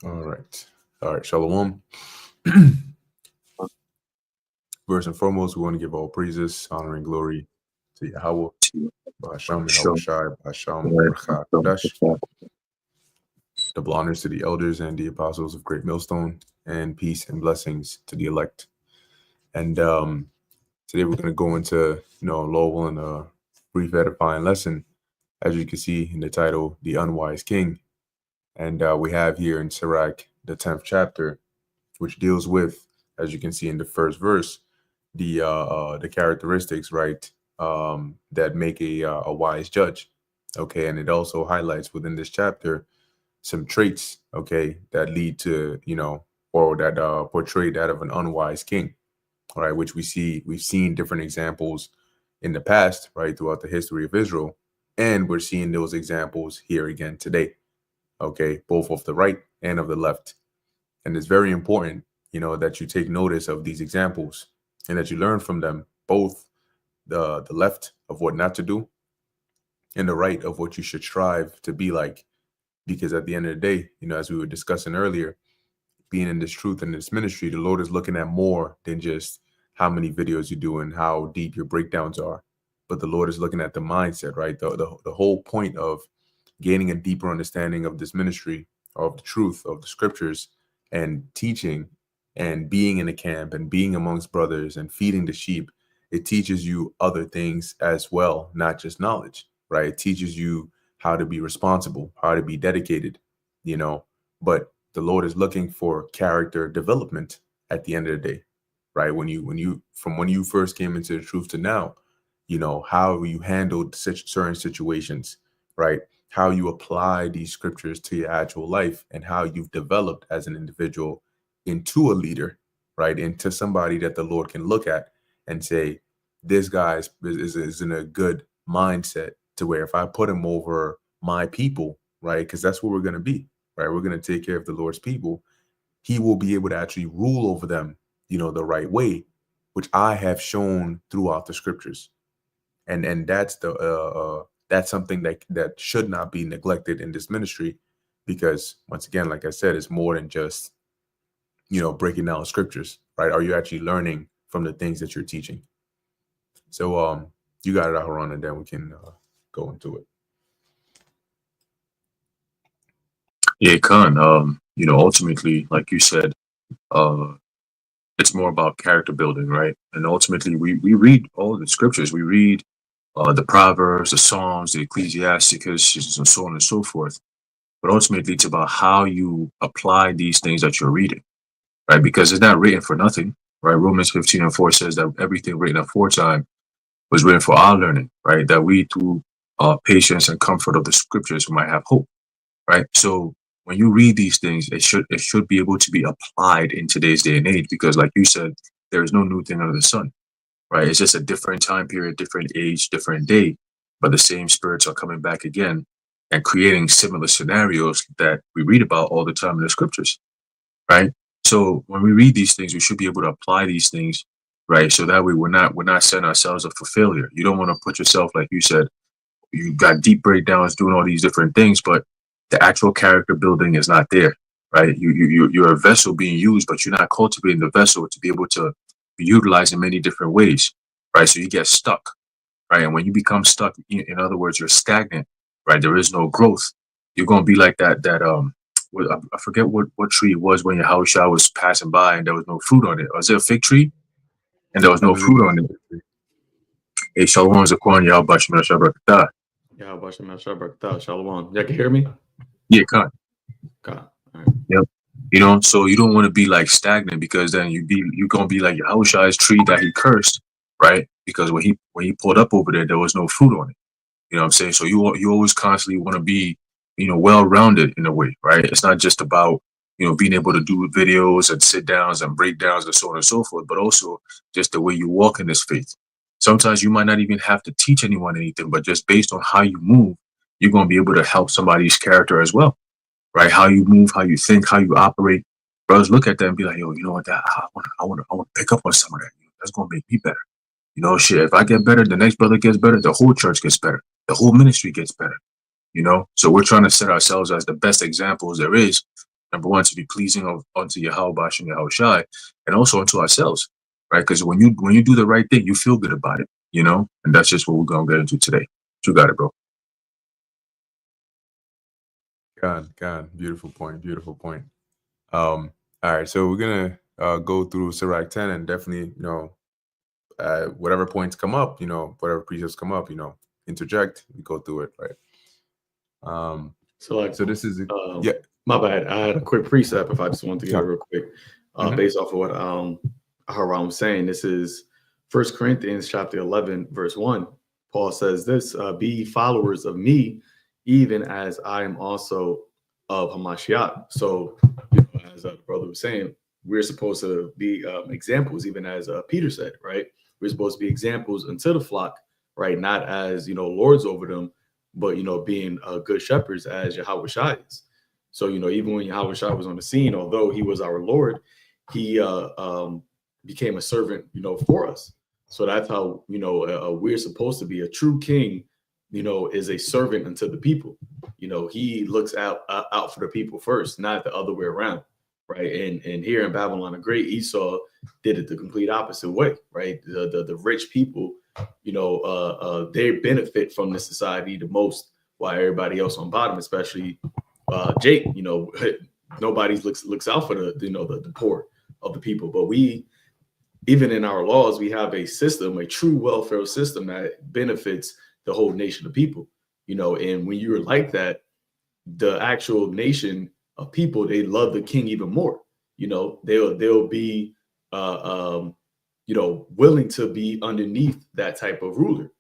All right. All right. Shalom. First and foremost, we want to give all praises, honor, and glory to Yahweh, Ba'asham, Yahweh Show Shai, Ba'asham, right. Baraka, Kodash. Double honors to the elders and the apostles of Great Millstone, and peace and blessings to the elect. And today we're going to go into, Law willing, a brief edifying lesson, as you can see in the title, The Unwise King. And we have here in Sirach, the 10th chapter, which deals with, as you can see in the first verse, the characteristics, right, that make a wise judge. Okay, and it also highlights within this chapter some traits, okay, that lead to, or that portray that of an unwise king, all right, which we've seen different examples in the past, right, throughout the history of Israel, and we're seeing those examples here again today, okay, both of the right and of the left. And it's very important, that you take notice of these examples and that you learn from them, both the left of what not to do and the right of what you should strive to be like. Because at the end of the day, as we were discussing earlier, being in this truth and this ministry, the Lord is looking at more than just how many videos you do and how deep your breakdowns are. But the Lord is looking at the mindset, right? The whole point of gaining a deeper understanding of this ministry, of the truth of the scriptures, and teaching and being in a camp and being amongst brothers and feeding the sheep, it teaches you other things as well, not just knowledge, right? It teaches you how to be responsible, how to be dedicated, but the Lord is looking for character development at the end of the day, right? When you first came into the truth to now, how you handled certain situations, right? How you apply these scriptures to your actual life and how you've developed as an individual into a leader, right? Into somebody that the Lord can look at and say, this guy is in a good mindset to where if I put him over my people, right? Because that's what we're going to be, right? We're going to take care of the Lord's people. He will be able to actually rule over them, the right way, which I have shown throughout the scriptures. And that's something that should not be neglected in this ministry, because once again, like I said, it's more than just breaking down scriptures, right? Are you actually learning from the things that you're teaching? So you got it, Aharon, and then we can go into it. Yeah, Khan. Ultimately, like you said, uh, it's more about character building, right? And ultimately, we read all the scriptures. We read the Proverbs, the Psalms, the Ecclesiasticus, and so on and so forth. But ultimately, it's about how you apply these things that you're reading, right? Because it's not written for nothing, right? Romans 15:4 says that everything written aforetime was written for our learning, right? That we, through patience and comfort of the scriptures, might have hope, right? So when you read these things, it should be able to be applied in today's day and age, because, like you said, there is no new thing under the sun, right? It's just a different time period, different age, different day, but the same spirits are coming back again and creating similar scenarios that we read about all the time in the scriptures, right? So when we read these things, we should be able to apply these things, right? So that way we're not setting ourselves up for failure. You don't want to put yourself, like you said, you got deep breakdowns doing all these different things, but the actual character building is not there, right? You're a vessel being used, but you're not cultivating the vessel to be able to be utilized in many different ways, right? So you get stuck, right? And when you become stuck, in other words, you're stagnant, right? There is no growth. You're gonna be like I forget what tree it was when your house was passing by and there was no fruit on it. Was it a fig tree? And there was I no believe fruit it on was it. Hey, Shalom Zakwan, Yahweh Shemina Shabrakatah. Yeah, Bashem Shabbat. Shalom. Y'all can hear me? Yeah, Khan. God. All right. Yep. So you don't want to be like stagnant, because then you're gonna be like Yahushua's tree that he cursed, right? Because when he pulled up over there was no fruit on it. You know what I'm saying? So you always constantly want to be, well rounded in a way, right? It's not just about, being able to do videos and sit downs and breakdowns and so on and so forth, but also just the way you walk in this faith. Sometimes you might not even have to teach anyone anything, but just based on how you move, you're gonna be able to help somebody's character as well, right? How you move, how you think, how you operate. Brothers look at that and be like, yo, you know what? That I want to pick up on some of that. That's gonna make me better. Shit. If I get better, the next brother gets better. The whole church gets better. The whole ministry gets better. So we're trying to set ourselves as the best examples there is, Number one, to be pleasing unto Yahweh and Yahweh and also unto ourselves, right? Because when you do the right thing, you feel good about it, and that's just what we're gonna get into today. You got it, bro. God, beautiful point, beautiful point. All right, so we're gonna go through Sirach 10 and definitely, whatever points come up, whatever precepts come up, interject, we go through it, right? So So this is yeah. My bad. I had a quick precept if I just wanted to get it real quick. Based off of what Haram was saying. This is 1 Corinthians chapter 11, verse 1. Paul says this, be followers of me, even as I am also of Hamashiach. So, as the brother was saying, we're supposed to be examples, even as Peter said, right? We're supposed to be examples unto the flock, right? Not as, lords over them, but, being good shepherds as Yahweh Shai is. So, even when Yahweh Shai was on the scene, although he was our Lord, he became a servant, for us. So that's how, we're supposed to be. A true king, is a servant unto the people. He looks out for the people first, not the other way around, right? And here in Babylon the Great, Esau did it the complete opposite way, right? The rich people, they benefit from the society the most, while everybody else on bottom, especially Jake, nobody looks out for the poor of the people. But we, even in our laws, we have a system, a true welfare system that benefits the whole nation of people, and when you're like that, the actual nation of people, they love the king even more. They'll be willing to be underneath that type of ruler,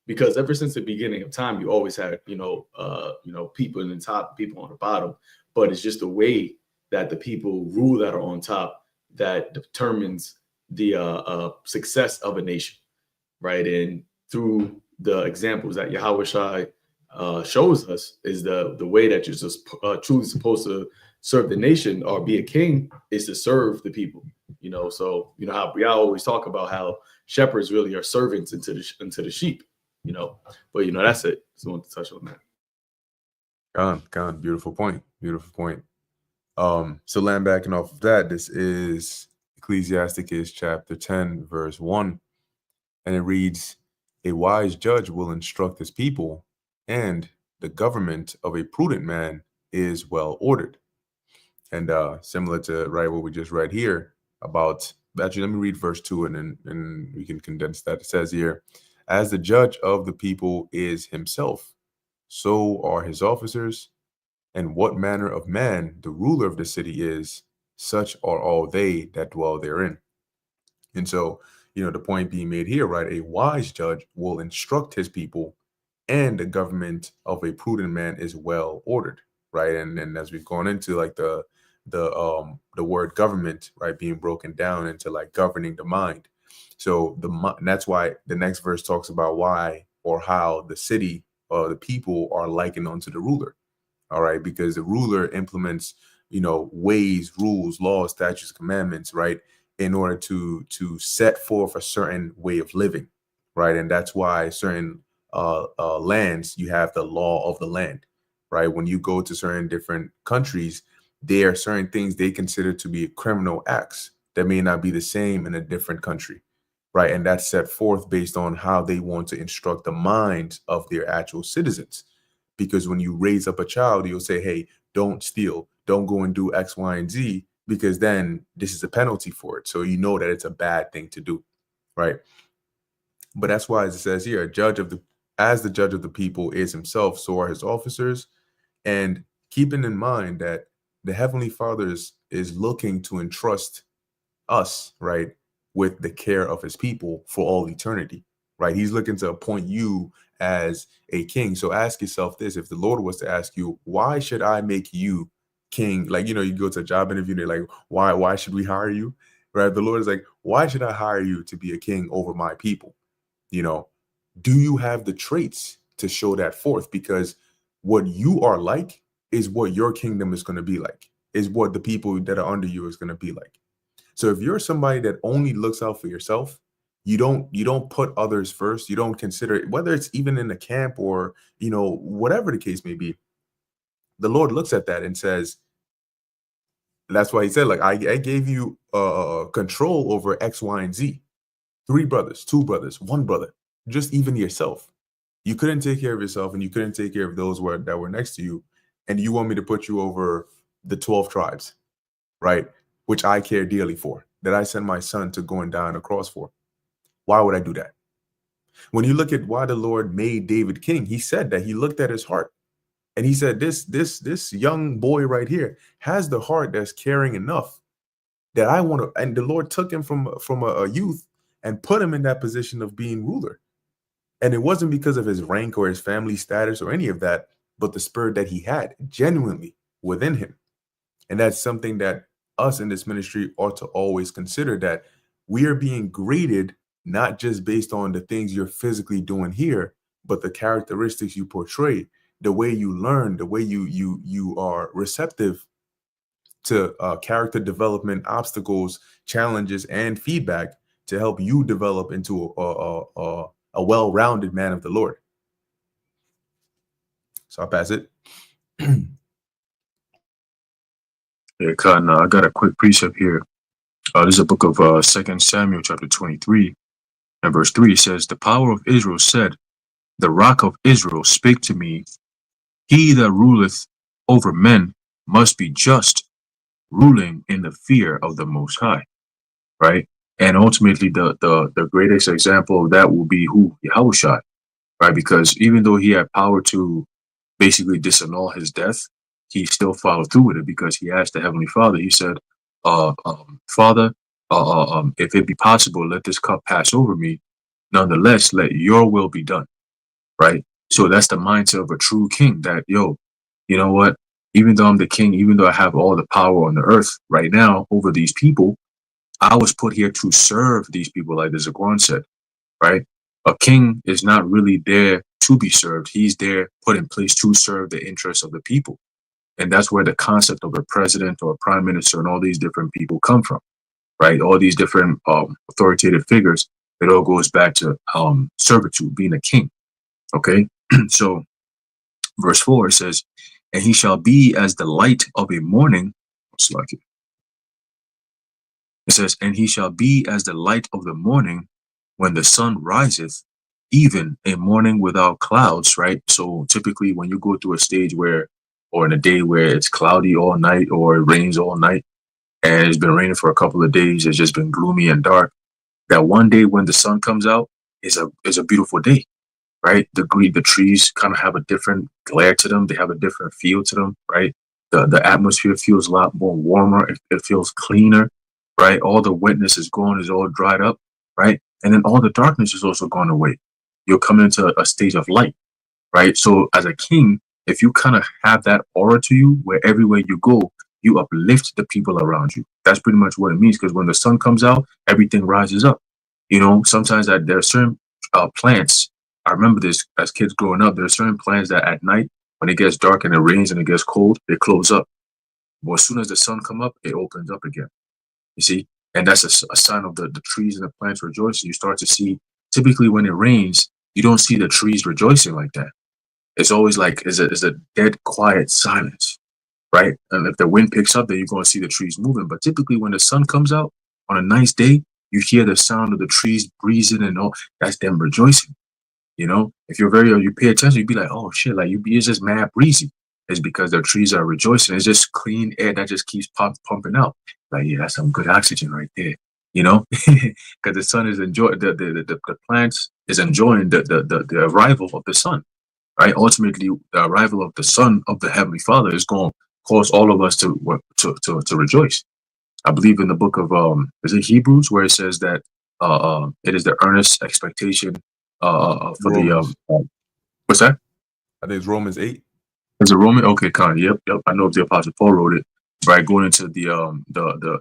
because ever since the beginning of time, you always had people in the top, people on the bottom, but it's just the way that the people rule that are on top that determines the success of a nation, right? And through the examples that Yahweh Shai shows us, is the way that you're just truly supposed to serve the nation or be a king, is to serve the people. So how we always talk about how shepherds really are servants into the sheep. But that's it. Just want to touch on that. Gone. Beautiful point. Beautiful point. So land backing off of that, this is Ecclesiasticus chapter 10, verse 1. And it reads, a wise judge will instruct his people, and the government of a prudent man is well ordered. And similar to what we just read here about, actually, let me read verse 2 and we can condense that. It says here, as the judge of the people is himself, so are his officers, and what manner of man the ruler of the city is, such are all they that dwell therein. And so, the point being made here, right? A wise judge will instruct his people, and the government of a prudent man is well ordered, right? And as we've gone into like the word government, right, being broken down into like governing the mind. So and that's why the next verse talks about why or how the city or the people are likened unto the ruler. All right, because the ruler implements, ways, rules, laws, statutes, commandments, right, in order to set forth a certain way of living, right, and that's why certain lands, you have the law of the land, right. When you go to certain different countries, there are certain things they consider to be criminal acts that may not be the same in a different country, right, and that's set forth based on how they want to instruct the minds of their actual citizens. Because when you raise up a child, you'll say, hey, don't steal, don't go and do X, Y, and Z, because then this is a penalty for it. So you know that it's a bad thing to do, right? But that's why it says here, as the judge of the people is himself, so are his officers. And keeping in mind that the Heavenly Father is looking to entrust us, right, with the care of his people for all eternity, right? He's looking to appoint you as a king. So ask yourself this: if the Lord was to ask you, why should I make you king? Like, you go to a job interview, they're like, why should we hire you? Right? The Lord is like, why should I hire you to be a king over my people? Do you have the traits to show that forth? Because what you are like is what your kingdom is going to be like, is what the people that are under you is going to be like. So if you're somebody that only looks out for yourself, you don't put others first, you don't consider it, whether it's even in the camp or, whatever the case may be, the Lord looks at that and says, That's why he said, like, I gave you control over X, Y, and Z. 3 brothers, 2 brothers, 1 brother, just even yourself. You couldn't take care of yourself, and you couldn't take care of those that were next to you. And you want me to put you over the 12 tribes, right? Which I care dearly for, that I sent my son to go and die on the cross for. Why would I do that? When you look at why the Lord made David king, he said that he looked at his heart. And he said, this young boy right here has the heart that's caring enough that I want to. And the Lord took him from a youth and put him in that position of being ruler. And it wasn't because of his rank or his family status or any of that, but the spirit that he had genuinely within him. And that's something that us in this ministry ought to always consider, that we are being graded not just based on the things you're physically doing here, but the characteristics you portray, the way you learn, the way you are receptive to character development, obstacles, challenges, and feedback to help you develop into a well-rounded man of the Lord. So I'll pass it. Yeah, Cotton, I got a quick precept here. This is a book of 2 Samuel chapter 23 and verse 3. It says, the power of Israel said, the rock of Israel spake to me, he that ruleth over men must be just, ruling in the fear of the Most High. Right? And ultimately, the greatest example of that will be who? Yahushua, right? Because even though he had power to basically disannul his death, he still followed through with it, because he asked the Heavenly Father, he said, Father, if it be possible, let this cup pass over me. Nonetheless, let your will be done, right? So that's the mindset of a true king, that, yo, you know what? Even though I'm the king, even though I have all the power on the earth right now over these people, I was put here to serve these people, like the Zaquan said, right? A king is not really there to be served. He's there put in place to serve the interests of the people. And that's where the concept of a president or a prime minister and all these different people come from, right? All these different authoritative figures, it all goes back to servitude, being a king, okay? So verse 4 says, and he shall be as the light of a morning. It says, and he shall be as the light of the morning when the sun riseth, even a morning without clouds, right? So typically when you go through a stage where, or in a day where it's cloudy all night or it rains all night, and it's been raining for a couple of days, it's just been gloomy and dark, that one day when the sun comes out is a beautiful day, right? The trees kind of have a different glare to them. They have a different feel to them, right? The atmosphere feels a lot more warmer. It feels cleaner, right? All the wetness is gone, is all dried up, right? And then all the darkness is also gone away. You'll come into a stage of light, right? So as a king, if you kind of have that aura to you, where everywhere you go, you uplift the people around you. That's pretty much what it means. Because when the sun comes out, everything rises up. You know, sometimes there are certain plants. I remember this as kids growing up. There are certain plants that at night, when it gets dark and it rains and it gets cold, they close up. But as soon as the sun come up, it opens up again. You see? And that's a sign of the trees and the plants rejoicing. You start to see, typically when it rains, you don't see the trees rejoicing like that. It's always like, it's a dead quiet silence, right? And if the wind picks up, then you're going to see the trees moving. But typically when the sun comes out on a nice day, you hear the sound of the trees breezing and all. That's them rejoicing. You know, if you're you pay attention, you'd be like, oh shit, like it's just mad breezy. It's because the trees are rejoicing. It's just clean air that just keeps pumping out. Like, yeah, that's some good oxygen right there. You know, because the sun is enjoying the plants is enjoying the arrival of the sun, right? Ultimately, the arrival of the Son of the Heavenly Father is going to cause all of us to rejoice. I believe in the book of is it Hebrews, where it says that it is the earnest expectation for Romans. what's that? I think it's Romans 8. Is it Roman? Okay, Con. Yep. I know if the Apostle Paul wrote it, right? Going into the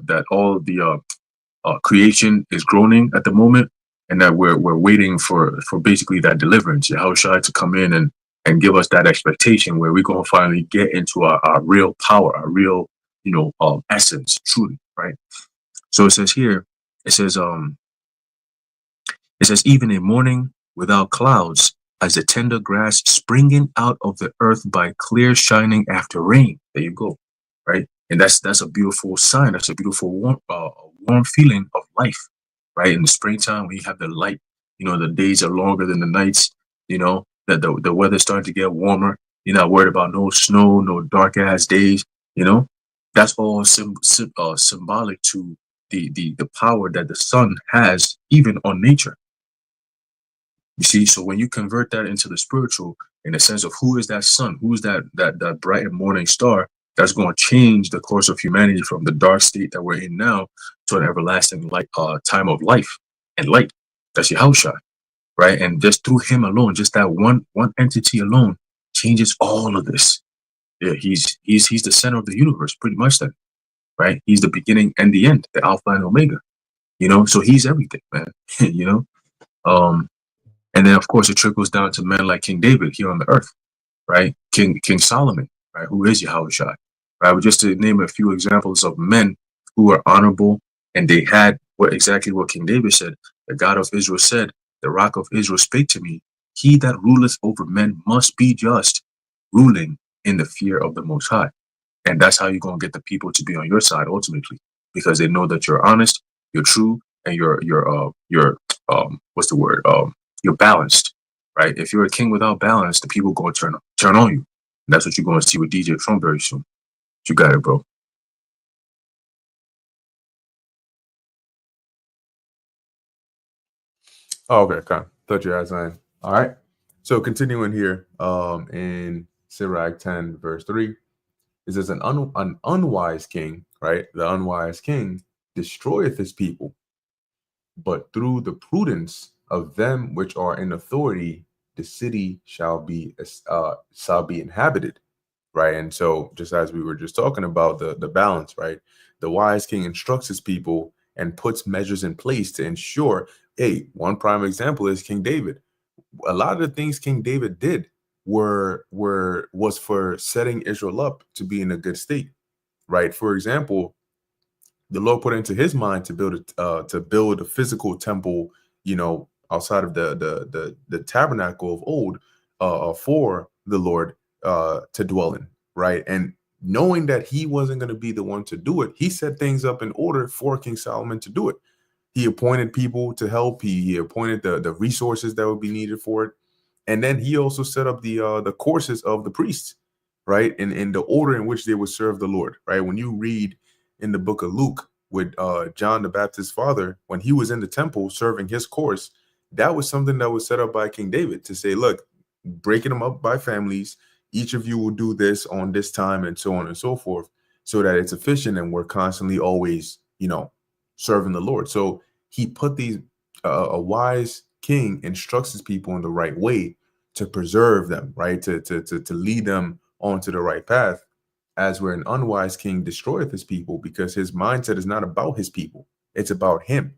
that all the creation is groaning at the moment, and that we're waiting for basically that deliverance, Yahushua to come in and give us that expectation where we're gonna finally get into our real power, our real essence, truly, right? So it says here, it says even a morning without clouds, as the tender grass springing out of the earth by clear shining after rain. There you go, right? And that's a beautiful sign. That's a beautiful warm feeling of life, right? In the springtime, when you have the light, the days are longer than the nights. That the weather's starting to get warmer. You're not worried about no snow, no dark ass days. You know, that's all symbolic to the power that the sun has even on nature. You see, so when you convert that into the spiritual, in the sense of who is that sun, who is that bright and morning star that's going to change the course of humanity from the dark state that we're in now to an everlasting light, time of life and light. That's Yahushua, right? And just through him alone, just that one entity alone changes all of this. Yeah, he's the center of the universe, pretty much. Then, right? He's the beginning and the end, the Alpha and Omega. So he's everything, man. you know. Um, and then, of course, it trickles down to men like King David here on the earth, right? King Solomon, right? Who is Yahushua, right? But just to name a few examples of men who were honorable and they had exactly what King David said. The God of Israel said, "The Rock of Israel spake to me. He that ruleth over men must be just, ruling in the fear of the Most High." And that's how you're gonna get the people to be on your side ultimately, because they know that you're honest, you're true, and you're what's the word you're balanced, right? If you're a king without balance, the people going to turn on you. And that's what you're going to see with DJ Trump very soon. You got it, bro. Oh, okay, okay. Thought you had something. All right. So continuing here, in Sirach 10, verse 3, it says an unwise king, right? The unwise king destroyeth his people, but through the prudence of them which are in authority, the city shall be inhabited, right? And so, just as we were just talking about the balance, right? The wise king instructs his people and puts measures in place to ensure. Hey, one prime example is King David. A lot of the things King David did was for setting Israel up to be in a good state, right? For example, the Lord put into his mind to build a physical temple, outside of the tabernacle of old, for the Lord to dwell in, right? And knowing that he wasn't going to be the one to do it, he set things up in order for King Solomon to do it. He appointed people to help. He appointed the resources that would be needed for it, and then he also set up the courses of the priests, right, in the order in which they would serve the Lord, right. When you read in the book of Luke with John the Baptist's father, when he was in the temple serving his course, that was something that was set up by King David to say, look, breaking them up by families, each of you will do this on this time, and so on and so forth, so that it's efficient and we're constantly always, serving the Lord. So he put these, a wise king instructs his people in the right way to preserve them, right? To lead them onto the right path. As where an unwise king destroyeth his people, because his mindset is not about his people, it's about him.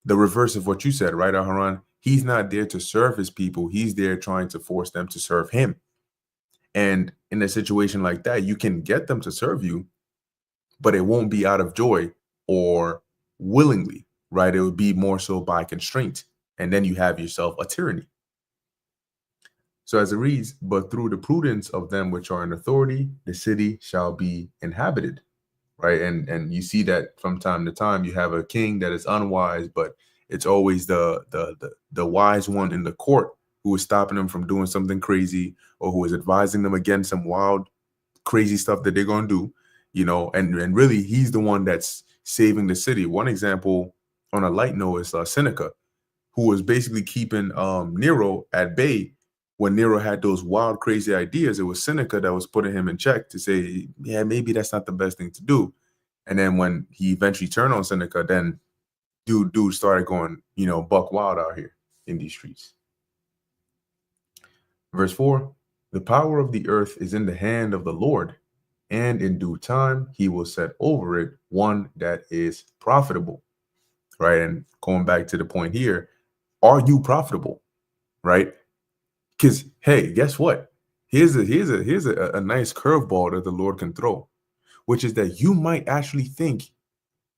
The reverse of what you said, right, Aharon? He's not there to serve his people. He's there trying to force them to serve him. And in a situation like that, you can get them to serve you, but it won't be out of joy or willingly, right? It would be more so by constraint. And then you have yourself a tyranny. So as it reads, but through the prudence of them which are in authority, the city shall be inhabited, right? And you see that from time to time, you have a king that is unwise, but it's always the wise one in the court who is stopping them from doing something crazy, or who is advising them against some wild, crazy stuff that they're going to do, and really he's the one that's saving the city. One example on a light note is Seneca, who was basically keeping Nero at bay. When Nero had those wild, crazy ideas, it was Seneca that was putting him in check to say, yeah, maybe that's not the best thing to do. And then when he eventually turned on Seneca, then dude started going, buck wild out here in these streets. Verse 4, the power of the earth is in the hand of the Lord, and in due time he will set over it one that is profitable, right? And going back to the point here, are you profitable, right? Because, hey, guess what? Here's a nice curveball that the Lord can throw, which is that you might actually think,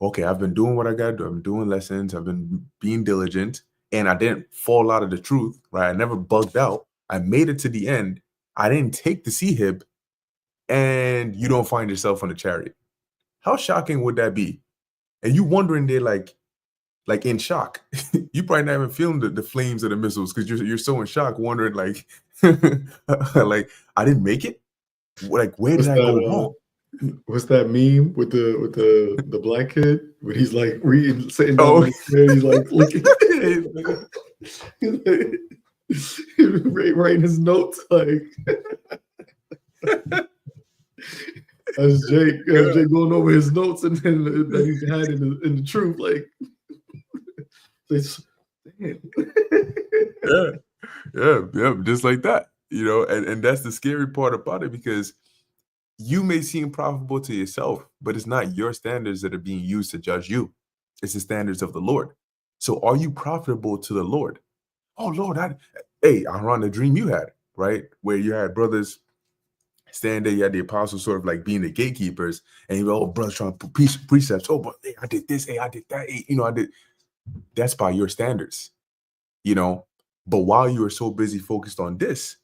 okay, I've been doing what I got to do. I'm doing lessons. I've been being diligent, and I didn't fall out of the truth, right? I never bugged out. I made it to the end. I didn't take the C-hib, and you don't find yourself on the chariot. How shocking would that be? And you wondering they're like in shock. You probably not even feeling the flames of the missiles because you're so in shock, wondering like, like I didn't make it. Like where did I go wrong? What's that meme with the black kid when he's like reading, sitting down Oh, on the chair, he's like looking, writing his notes like as Jake going over his notes and then that he's had in the truth, like yeah, just like that, you know, and that's the scary part about it, because you may seem profitable to yourself, but it's not your standards that are being used to judge you. It's the standards of the Lord. So are you profitable to the Lord? Oh Lord, hey, I'm on the dream you had, right? Where you had brothers standing there, you had the apostles sort of like being the gatekeepers, and you know, brothers trying to put precepts. Oh, but hey, I did this, hey, I did that, hey, you know, I did. That's by your standards, you know. But while you were so busy focused on this,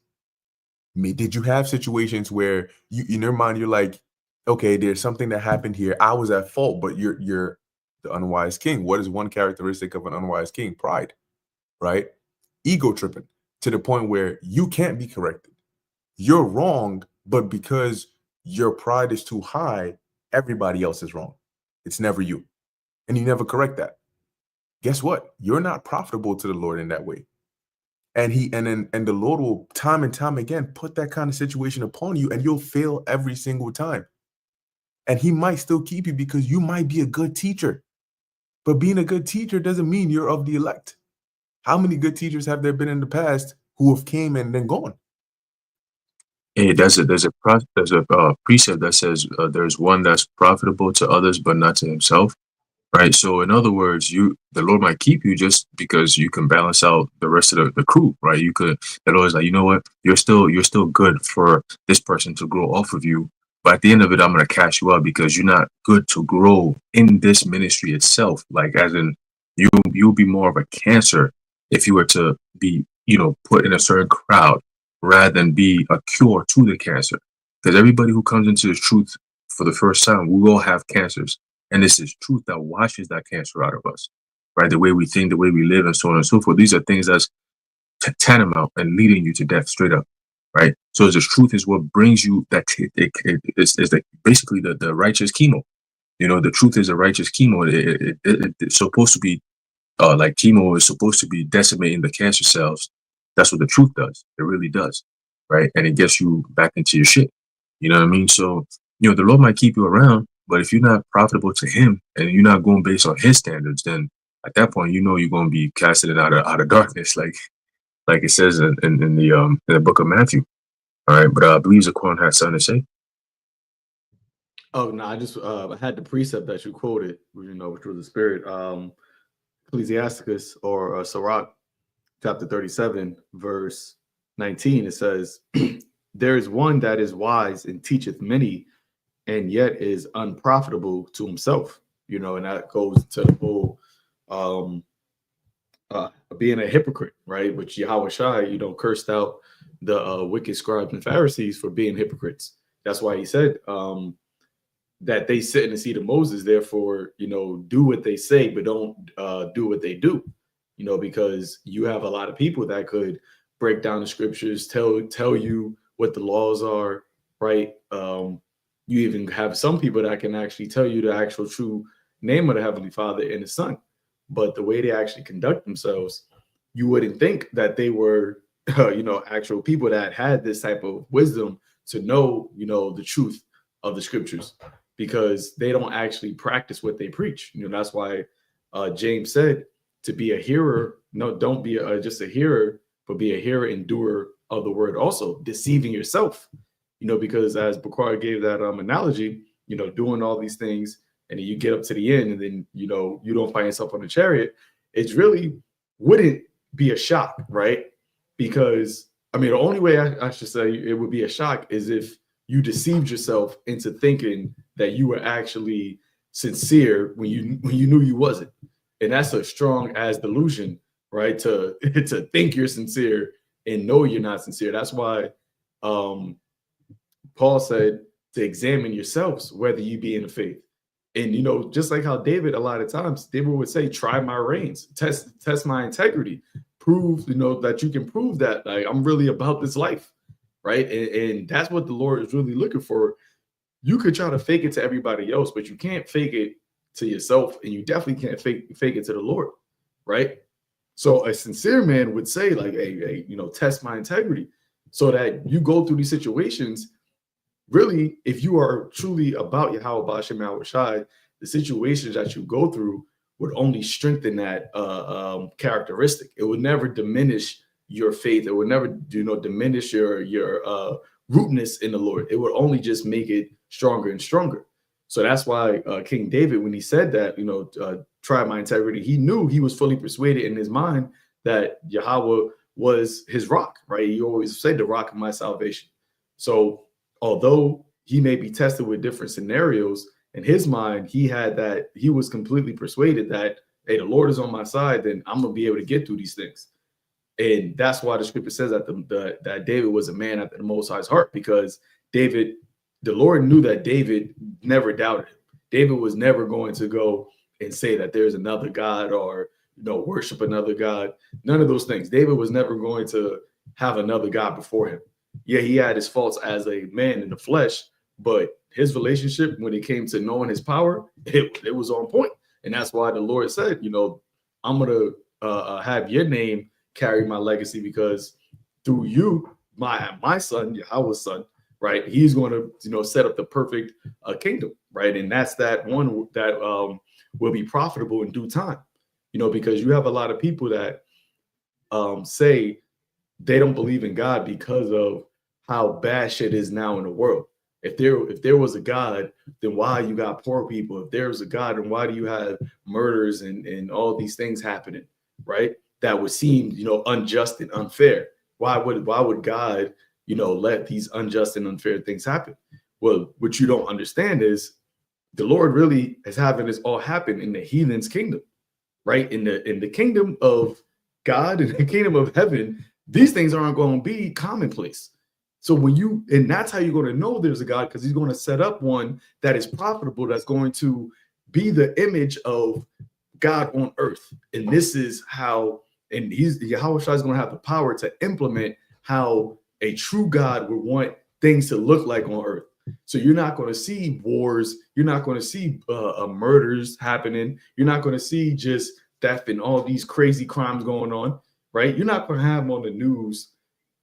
did you have situations where you, in your mind, you're like, okay, there's something that happened here. I was at fault, but you're the unwise king. What is one characteristic of an unwise king? Pride, right? Ego tripping to the point where you can't be corrected. You're wrong, but because your pride is too high, everybody else is wrong. It's never you. And you never correct that. Guess what? You're not profitable to the Lord in that way. And the Lord will time and time again put that kind of situation upon you, and you'll fail every single time. And he might still keep you because you might be a good teacher. But being a good teacher doesn't mean you're of the elect. How many good teachers have there been in the past who have came and then gone? Hey, there's a precept that says there's one that's profitable to others, but not to himself. Right. So in other words, the Lord might keep you just because you can balance out the rest of the crew. Right. The Lord's like, you know what, you're still good for this person to grow off of you. But at the end of it, I'm gonna cash you out because you're not good to grow in this ministry itself. Like as in you'll be more of a cancer if you were to be, put in a certain crowd rather than be a cure to the cancer. Because everybody who comes into the truth for the first time, we all have cancers. And this is truth that washes that cancer out of us, right? The way we think, the way we live, and so on and so forth. These are things that's tantamount and leading you to death straight up, right? So the truth is what brings you that is basically the righteous chemo. The truth is a righteous chemo. It's supposed to be like chemo is supposed to be decimating the cancer cells. That's what the truth does. It really does, right? And it gets you back into your shit. You know what I mean? So, the Lord might keep you around, but if you're not profitable to him and you're not going based on his standards, then at that point, you're going to be casted out of darkness, like it says in the book of Matthew. All right, but I believe Zaquan had something to say. Oh no, I just I had the precept that you quoted, which was the spirit. Ecclesiasticus or Sirach, chapter 37, verse 19. It says, "There is one that is wise and teacheth many, and yet is unprofitable to himself." And that goes to the whole being a hypocrite, right? Which Yahweh Shai, cursed out the wicked scribes and Pharisees for being hypocrites. That's why he said that they sit in the seat of Moses, therefore, do what they say, but don't do what they do, because you have a lot of people that could break down the scriptures, tell you what the laws are, right? You even have some people that can actually tell you the actual true name of the Heavenly Father and the Son. But the way they actually conduct themselves, you wouldn't think that they were, actual people that had this type of wisdom to know, the truth of the scriptures, because they don't actually practice what they preach. That's why James said to be a hearer, no, don't be just a hearer, but be a hearer and doer of the word also, deceiving yourself, because as Bakar gave that analogy, doing all these things, and then you get up to the end, and then, you don't find yourself on a chariot, it's really wouldn't be a shock, right? Because, the only way I should say it would be a shock is if you deceived yourself into thinking that you were actually sincere when you knew you wasn't. And that's a strong as delusion, right? To think you're sincere and know you're not sincere. That's why Paul said to examine yourselves whether you be in the faith. And, you know, just like how David, a lot of times, David would say, try my reins, test my integrity, prove, you know, that you can prove that like, I'm really about this life, right? And that's what the Lord is really looking for. You could try to fake it to everybody else, but you can't fake it to yourself, and you definitely can't fake it to the Lord, right? So a sincere man would say, like, hey, you know, test my integrity, so that you go through these situations. Really, if you are truly about Yahweh Bashem Shai, the situations that you go through would only strengthen that characteristic. It would never diminish your faith. It would never, you know, diminish your rootness in the Lord. It would only just make it stronger and stronger. So that's why King David, when he said that, you know, try my integrity, he knew, he was fully persuaded in his mind that Yahweh was his rock, right? He always said the rock of my salvation. So although he may be tested with different scenarios, in his mind, he had that, he was completely persuaded that, hey, the Lord is on my side, then I'm gonna be able to get through these things. And that's why the scripture says that that David was a man after the Most High's heart, because David, the Lord knew that David never doubted him. David was never going to go and say that there's another God, or, you know, worship another God. None of those things. David was never going to have another God before him. Yeah, he had his faults as a man in the flesh, but his relationship, when it came to knowing his power, it was on point. And that's why the Lord said, you know, I'm going to have your name carry my legacy, because through you, my son, Yahweh's son, right, he's going to, you know, set up the perfect kingdom, right? And that's that one that will be profitable in due time, you know, because you have a lot of people that say they don't believe in God because of how bad shit is now in the world. If there was a God, then why you got poor people? If there was a God, then why do you have murders and all these things happening, right? That would seem, you know, unjust and unfair. Why would God, you know, let these unjust and unfair things happen? Well, what you don't understand is the Lord really is having this all happen in the heathen's kingdom, right? In the kingdom of God, in the kingdom of heaven, these things aren't going to be commonplace. So when you, and that's how you're going to know there's a God, because he's going to set up one that is profitable, that's going to be the image of God on earth. And this is how, and Yahweh Shai is going to have the power to implement how a true God would want things to look like on earth. So you're not going to see wars. You're not going to see murders happening. You're not going to see just theft and all these crazy crimes going on, right? You're not going to have them on the news,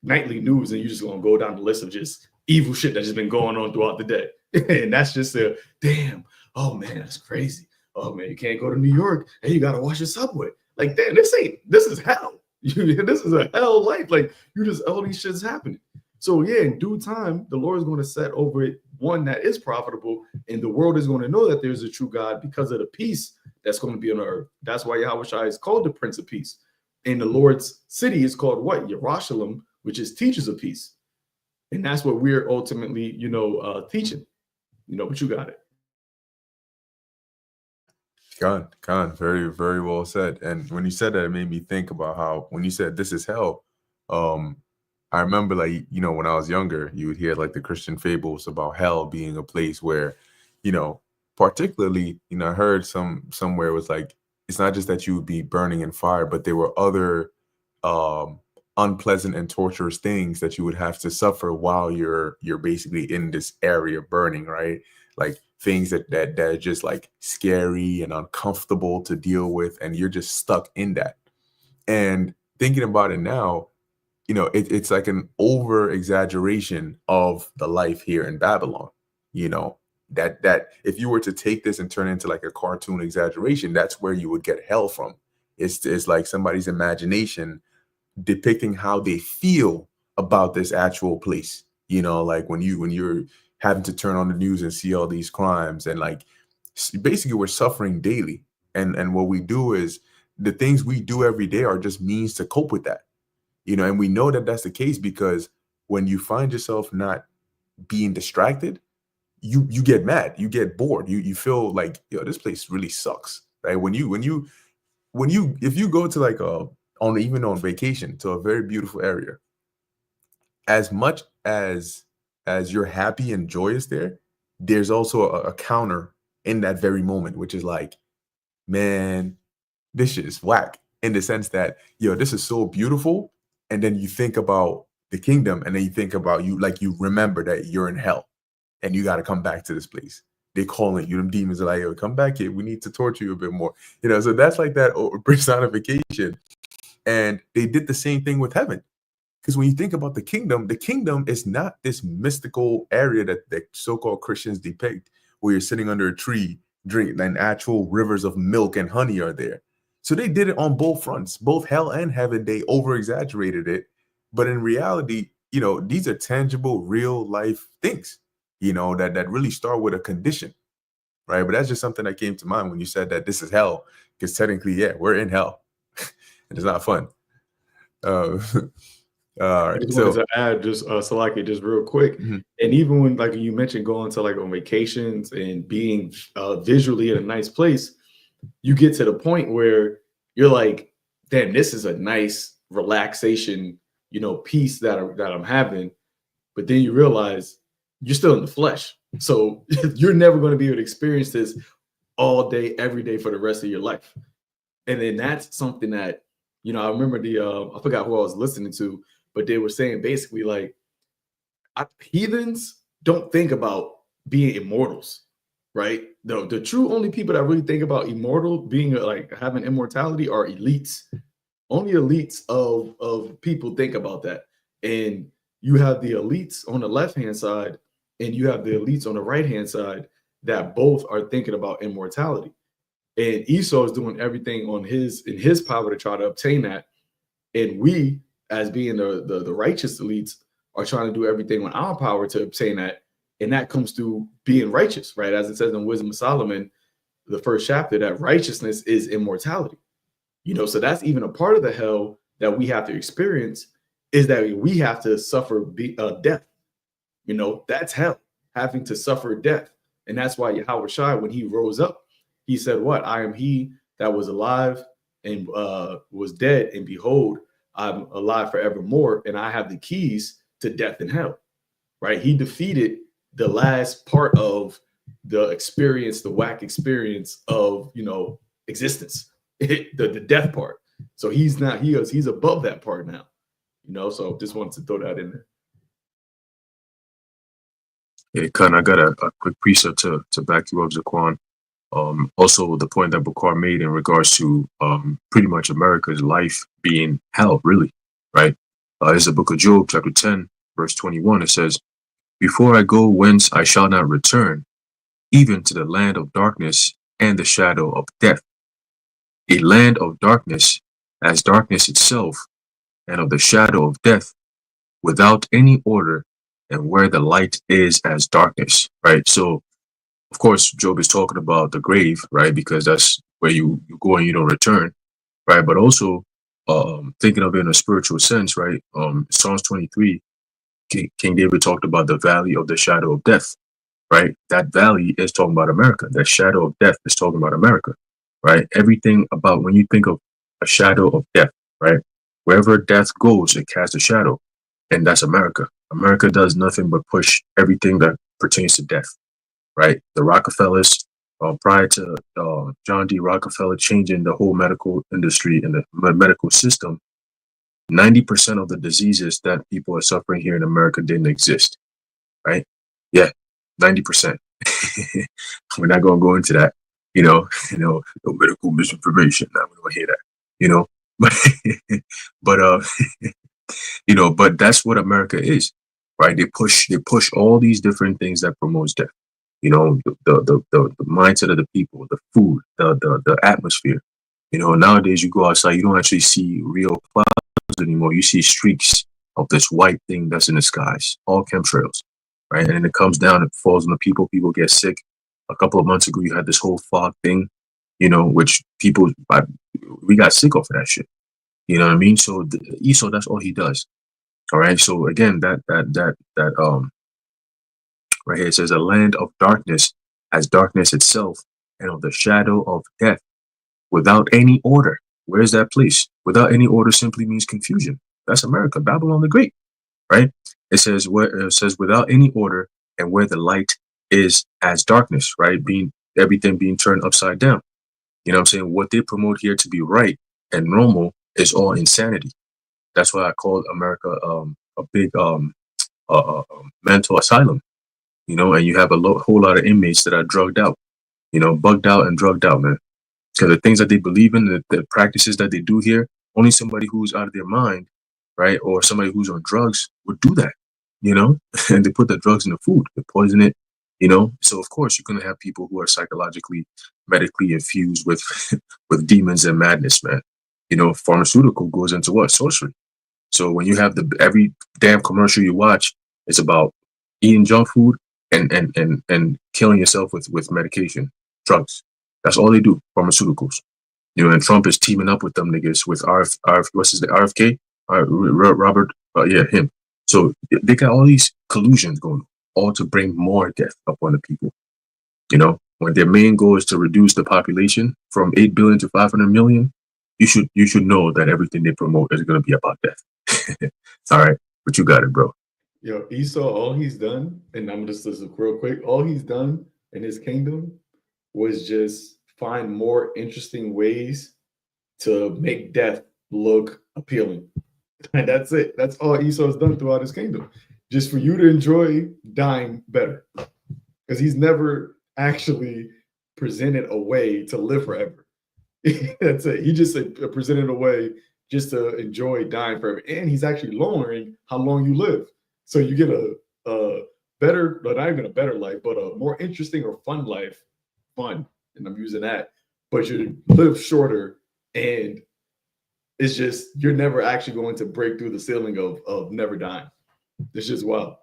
nightly news, and you're just going to go down the list of just evil shit that's just been going on throughout the day. And that's just a damn, oh man, that's crazy. Oh man, you can't go to New York and you got to watch your subway. Like, damn, this is hell. This is a hell life. Like, you just, all these shit's happening. So yeah, in due time, the Lord is going to set over it one that is profitable, and the world is going to know that there's a true God because of the peace that's going to be on the earth. That's why Yahweh Shai is called the Prince of Peace. And the Lord's city is called what? Yerushalayim, which is teachers of peace. And that's what we're ultimately, you know, teaching. You know, but you got it. Khan, very, very well said. And when you said that, it made me think about how, when you said this is hell, I remember, like, you know, when I was younger, you would hear like the Christian fables about hell being a place where, you know, particularly, you know, I heard somewhere it was like, it's not just that you would be burning in fire, but there were other unpleasant and torturous things that you would have to suffer while you're basically in this area burning, right? Like things that are just like scary and uncomfortable to deal with, and you're just stuck in that. And thinking about it now, you know, it's like an over exaggeration of the life here in Babylon. You know, that if you were to take this and turn it into like a cartoon exaggeration, that's where you would get hell from. It's like somebody's imagination depicting how they feel about this actual place. You know, like when you're having to turn on the news and see all these crimes, and like basically we're suffering daily. And what we do is the things we do every day are just means to cope with that. You know, and we know that that's the case because when you find yourself not being distracted, you get mad, you get bored, you feel like, yo, this place really sucks, right? If you go to like even on vacation to a very beautiful area, as much as you're happy and joyous there, there's also a counter in that very moment, which is like, man, this shit is whack, in the sense that, yo, this is so beautiful. And then you think about the kingdom, and then you think about, you remember that you're in hell and you got to come back to this place. They calling you, them demons are like, yo, come back here. We need to torture you a bit more. So that's like that personification. And they did the same thing with heaven. Because when you think about the kingdom is not this mystical area that so-called Christians depict, where you're sitting under a tree, drink, and actual rivers of milk and honey are there. So they did it on both fronts, both hell and heaven. They over-exaggerated it. But in reality, these are tangible, real life things, that really start with a condition, right? But that's just something that came to mind when you said that this is hell, because technically, yeah, we're in hell. And it's not fun. All right. I just wanted to add, just Salaki, just real quick. Mhm. And even when, like you mentioned, going to like on vacations and being visually in a nice place, you get to the point where you're like, damn, this is a nice relaxation, piece that I'm having. But then you realize you're still in the flesh. So you're never going to be able to experience this all day, every day for the rest of your life. And then that's something that, I remember I forgot who I was listening to, but they were saying basically like, heathens don't think about being immortals, right? The true only people that really think about being like having immortality are elites. Only elites of people think about that. And you have the elites on the left-hand side, and you have the elites on the right-hand side that both are thinking about immortality. And Esau is doing everything in his power to try to obtain that. And we, as being the righteous elites, are trying to do everything on our power to obtain that. And that comes through being righteous, right? As it says in Wisdom of Solomon, the first chapter, that righteousness is immortality. So that's even a part of the hell that we have to experience, is that we have to suffer death. That's hell, having to suffer death. And that's why Yahweh Shai, when he rose up, he said, what? I am he that was alive and was dead, and behold, I'm alive forevermore, and I have the keys to death and hell, right? He defeated the last part of the experience, the whack experience of, existence, the death part. So he's above that part now, so just wanted to throw that in there. Yeah, Khan, I got a quick precept to back you up, Zaquan. Also, the point that Bakar made in regards to pretty much America's life being hell, really, right? It's the book of Job, chapter 10, verse 21. It says, "Before I go whence I shall not return, even to the land of darkness and the shadow of death." A land of darkness as darkness itself, and of the shadow of death, without any order, and where the light is as darkness, right? So, of course, Job is talking about the grave, right? Because that's where you go and you don't return, right? But also, thinking of it in a spiritual sense, right? Psalms 23, King David talked about the valley of the shadow of death, right? That valley is talking about America. That shadow of death is talking about America, right? Everything about, when you think of a shadow of death, right? Wherever death goes, it casts a shadow, and that's America. America does nothing but push everything that pertains to death, right? The Rockefellers, prior to John D. Rockefeller changing the whole medical industry and the medical system, 90% of the diseases that people are suffering here in America didn't exist, right? Yeah, 90%. We're not going to go into that, no medical misinformation. Now we don't hear that, but, but, but that's what America is, right? They push all these different things that promotes death. The mindset of the people, the food, the atmosphere. Nowadays you go outside, you don't actually see real clouds anymore. You see streaks of this white thing that's in the skies, all chemtrails, right? And then it comes down, it falls on the people. People get sick. A couple of months ago, you had this whole fog thing, which we got sick off of that shit. You know what I mean? So Esau, that's all he does. All right. So again, that right here, it says, "A land of darkness as darkness itself, and of the shadow of death, without any order." Where's that place? Without any order simply means confusion. That's America, Babylon the Great, right? It says without any order, and where the light is as darkness, right? everything being turned upside down. You know what I'm saying? What they promote here to be right and normal is all insanity. That's why I call America a big mental asylum. You know, and you have a whole lot of inmates that are drugged out, you know, bugged out and drugged out, man. Because the things that they believe in, the practices that they do here, only somebody who's out of their mind, right, or somebody who's on drugs would do that, you know. And they put the drugs in the food, they poison it, you know. So of course you're gonna have people who are psychologically, medically infused with with demons and madness, man. You know, pharmaceutical goes into what? Sorcery. So when you have every damn commercial you watch, it's about eating junk food and killing yourself with medication, drugs. That's all they do, pharmaceuticals. You know, and Trump is teaming up with them niggas with what's his name, RFK, Robert, yeah, him. So they got all these collusions going, all to bring more death upon the people. You know, when their main goal is to reduce the population from 8 billion to 500 million, you should know that everything they promote is going to be about death. All right, but you got it, bro. Yo, Esau, all he's done, and I'm just listen real quick. All he's done in his kingdom was just find more interesting ways to make death look appealing, and that's it. That's all Esau's done throughout his kingdom, just for you to enjoy dying better, because he's never actually presented a way to live forever. That's it. He just presented a way just to enjoy dying forever, and he's actually lowering how long you live. So you get a better, not even a better life, but a more interesting or fun life. Fun, and I'm using that. But you live shorter, and it's just you're never actually going to break through the ceiling of never dying. It's just wild.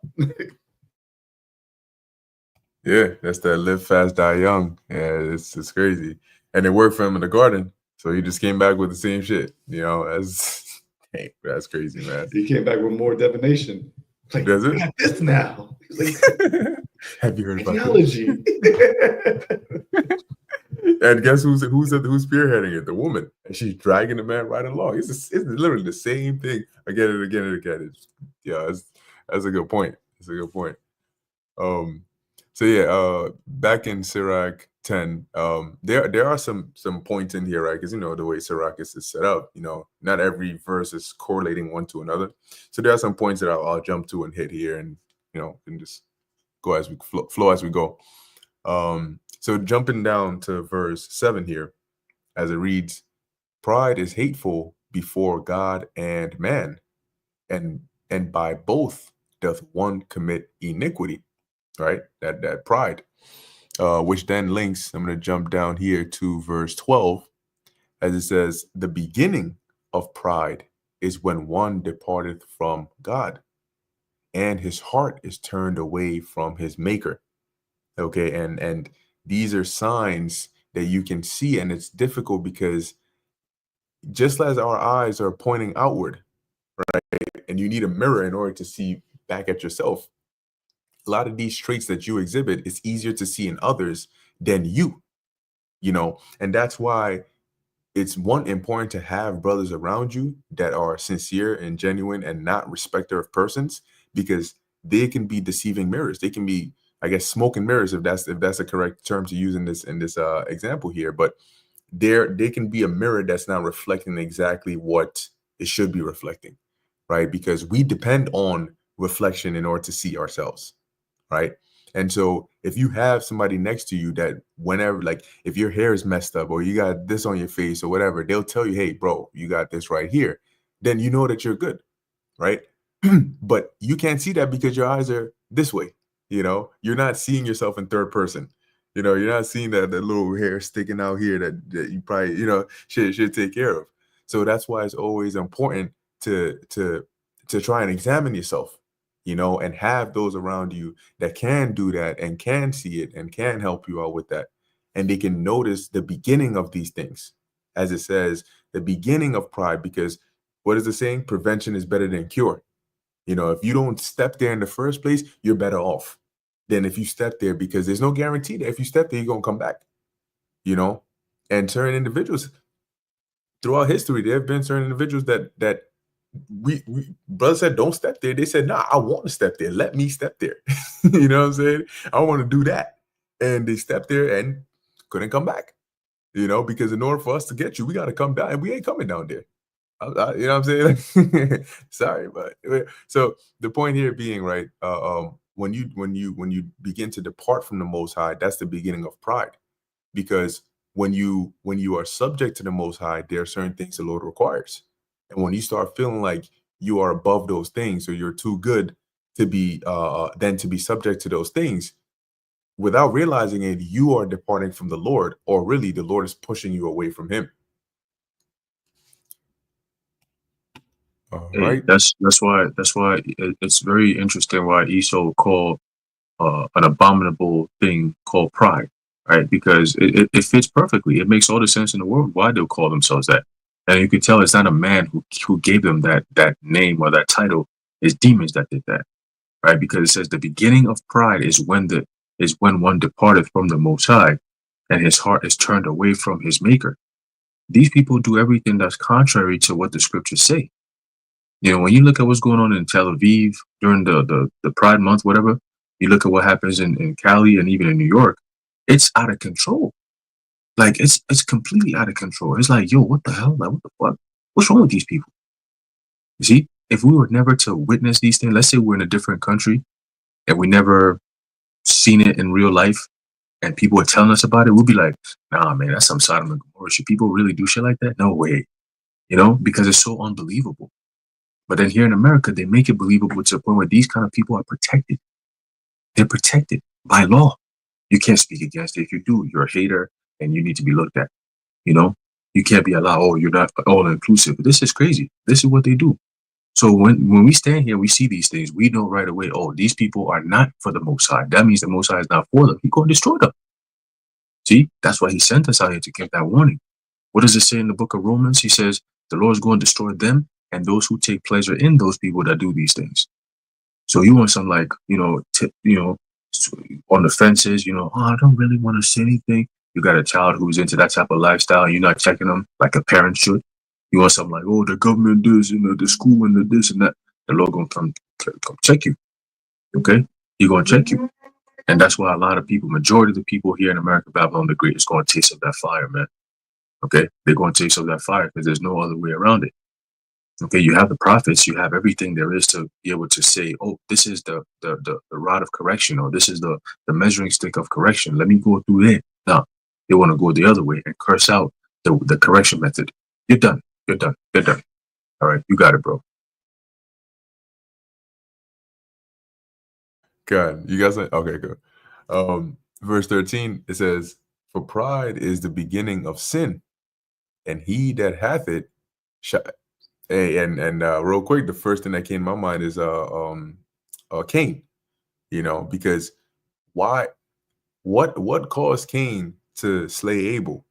Yeah, that's that live fast, die young. Yeah, it's crazy. And it worked for him in the garden. So he just came back with the same shit. You know, that's crazy, man. He came back with more divination. Like, does it? Got this now. He's like, have you heard about technology? And guess who's spearheading it? The woman, and she's dragging the man right along. It's literally the same thing again and again and again. That's a good point. It's a good point. So yeah, back in Sirach 10, there are some points in here, right? Because you know the way Sirach is set up, you know, not every verse is correlating one to another. So there are some points that I'll jump to and hit here, and you know, and just go as we flow as we go. So jumping down to verse 7 here, as it reads, "Pride is hateful before God and man, and by both doth one commit iniquity." Right, that pride, which then links. I'm going to jump down here to verse 12, as it says, "The beginning of pride is when one departeth from God, and his heart is turned away from his maker." Okay, and these are signs that you can see, and it's difficult because just as our eyes are pointing outward, right, and you need a mirror in order to see back at yourself, a lot of these traits that you exhibit, it's easier to see in others than you know, and that's why it's important to have brothers around you that are sincere and genuine and not respecter of persons, because they can be deceiving mirrors. They can be, I guess, smoke and mirrors, if that's a correct term to use in this example here. But they can be a mirror that's not reflecting exactly what it should be reflecting, right? Because we depend on reflection in order to see ourselves, right? And so if you have somebody next to you that whenever, like if your hair is messed up or you got this on your face or whatever, they'll tell you, "Hey, bro, you got this right here," then you know that you're good, right? But you can't see that because your eyes are this way. You know, you're not seeing yourself in third person. You know, you're not seeing that little hair sticking out here that you probably, you know, should take care of. So that's why it's always important to try and examine yourself, you know, and have those around you that can do that and can see it and can help you out with that. And they can notice the beginning of these things, as it says, the beginning of pride, because what is the saying? Prevention is better than cure. You know, if you don't step there in the first place, you're better off than if you step there, because there's no guarantee that if you step there, you're going to come back, you know. And certain individuals throughout history, there have been certain individuals that we brother said, "Don't step there." They said, "Nah, I want to step there. Let me step there." You know what I'm saying? I want to do that. And they stepped there and couldn't come back, because in order for us to get you, we got to come down, and we ain't coming down there. You know what I'm saying? Sorry, but so the point here being, right, when you begin to depart from the Most High, that's the beginning of pride, because when you are subject to the Most High, there are certain things the Lord requires, and when you start feeling like you are above those things, or you're too good to be then to be subject to those things, without realizing it, you are departing from the Lord, or really the Lord is pushing you away from Him. All right. That's why it's very interesting why Esau called an abominable thing called pride, right? Because it fits perfectly. It makes all the sense in the world why they'll call themselves that. And you can tell it's not a man who gave them that name or that title. It's demons that did that, right? Because it says the beginning of pride is when one departed from the Most High, and his heart is turned away from his Maker. These people do everything that's contrary to what the scriptures say. When you look at what's going on in Tel Aviv during the Pride Month, whatever, you look at what happens in Cali and even in New York, it's out of control. Like it's completely out of control. It's like, yo, what the hell? Like, what the fuck? What's wrong with these people? You see, if we were never to witness these things, let's say we're in a different country and we never seen it in real life, and people are telling us about it, we'll be like, nah, man, that's some Sodom and Gomorrah. Should people really do shit like that? No way. Because it's so unbelievable. But then here in America, they make it believable to the point where these kind of people are protected. They're protected by law. You can't speak against it. If you do, you're a hater and you need to be looked at. You can't be allowed, oh, you're not all inclusive. This is crazy. This is what they do. So when we stand here, we see these things, we know right away, oh, these people are not for the Most High. That means the Most High is not for them. He's going to destroy them. See, that's why he sent us out here to give that warning. What does it say in the book of Romans? He says, the Lord is going to destroy them and those who take pleasure in those people that do these things. So you want some on the fences, oh, I don't really want to say anything. You got a child who's into that type of lifestyle and you're not checking them like a parent should. You want something like, oh, the government does, the school and the this and that. The Lord gonna come check you. Okay? He's gonna check you. And that's why a lot of people, majority of the people here in America, Babylon the Great, is gonna taste of that fire, man. Okay? They're gonna taste of that fire because there's no other way around it. Okay, you have the prophets, you have everything there is to be able to say, oh, this is the rod of correction, or this is the measuring stick of correction. Let me go through it. No, they want to go the other way and curse out the correction method. You're done. You're done. You're done. All right, you got it, bro. God, you guys, okay, good. Verse 13, it says, for pride is the beginning of sin, and he that hath it shall. Hey, and real quick, the first thing that came to my mind is Cain. Because what caused Cain to slay Abel?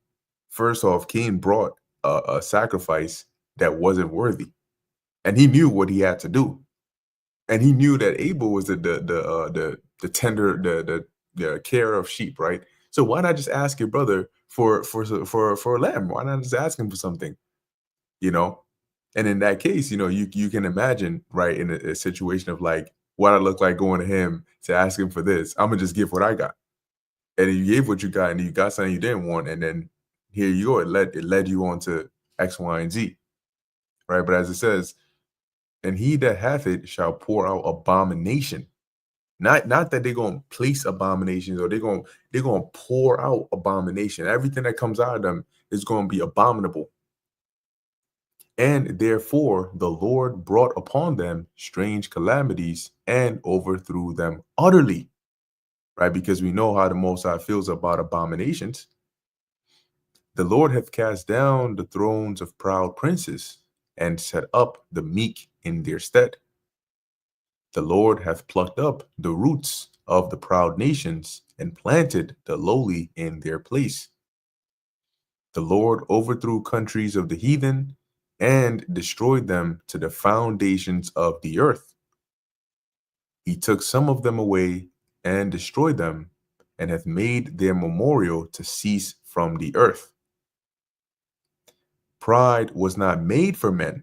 First off, Cain brought a sacrifice that wasn't worthy, and he knew what he had to do, and he knew that Abel was the tender, the care of sheep, right? So why not just ask your brother for a lamb? Why not just ask him for something? And in that case, you can imagine, right, in a situation of like what I look like going to him to ask him for this. I'm gonna just give what I got, and you gave what you got, and you got something you didn't want, and then here you go. It led you on to X, Y, and Z, right? But as it says, and he that hath it shall pour out abomination. Not that they're gonna place abominations, or they're gonna pour out abomination. Everything that comes out of them is gonna be abominable. And therefore the Lord brought upon them strange calamities and overthrew them utterly, right? Because we know how the Most High feels about abominations. The Lord hath cast down the thrones of proud princes and set up the meek in their stead. The Lord hath plucked up the roots of the proud nations and planted the lowly in their place. The Lord overthrew countries of the heathen and destroyed them to the foundations of the earth. He took some of them away and destroyed them, and hath made their memorial to cease from the earth. Pride was not made for men,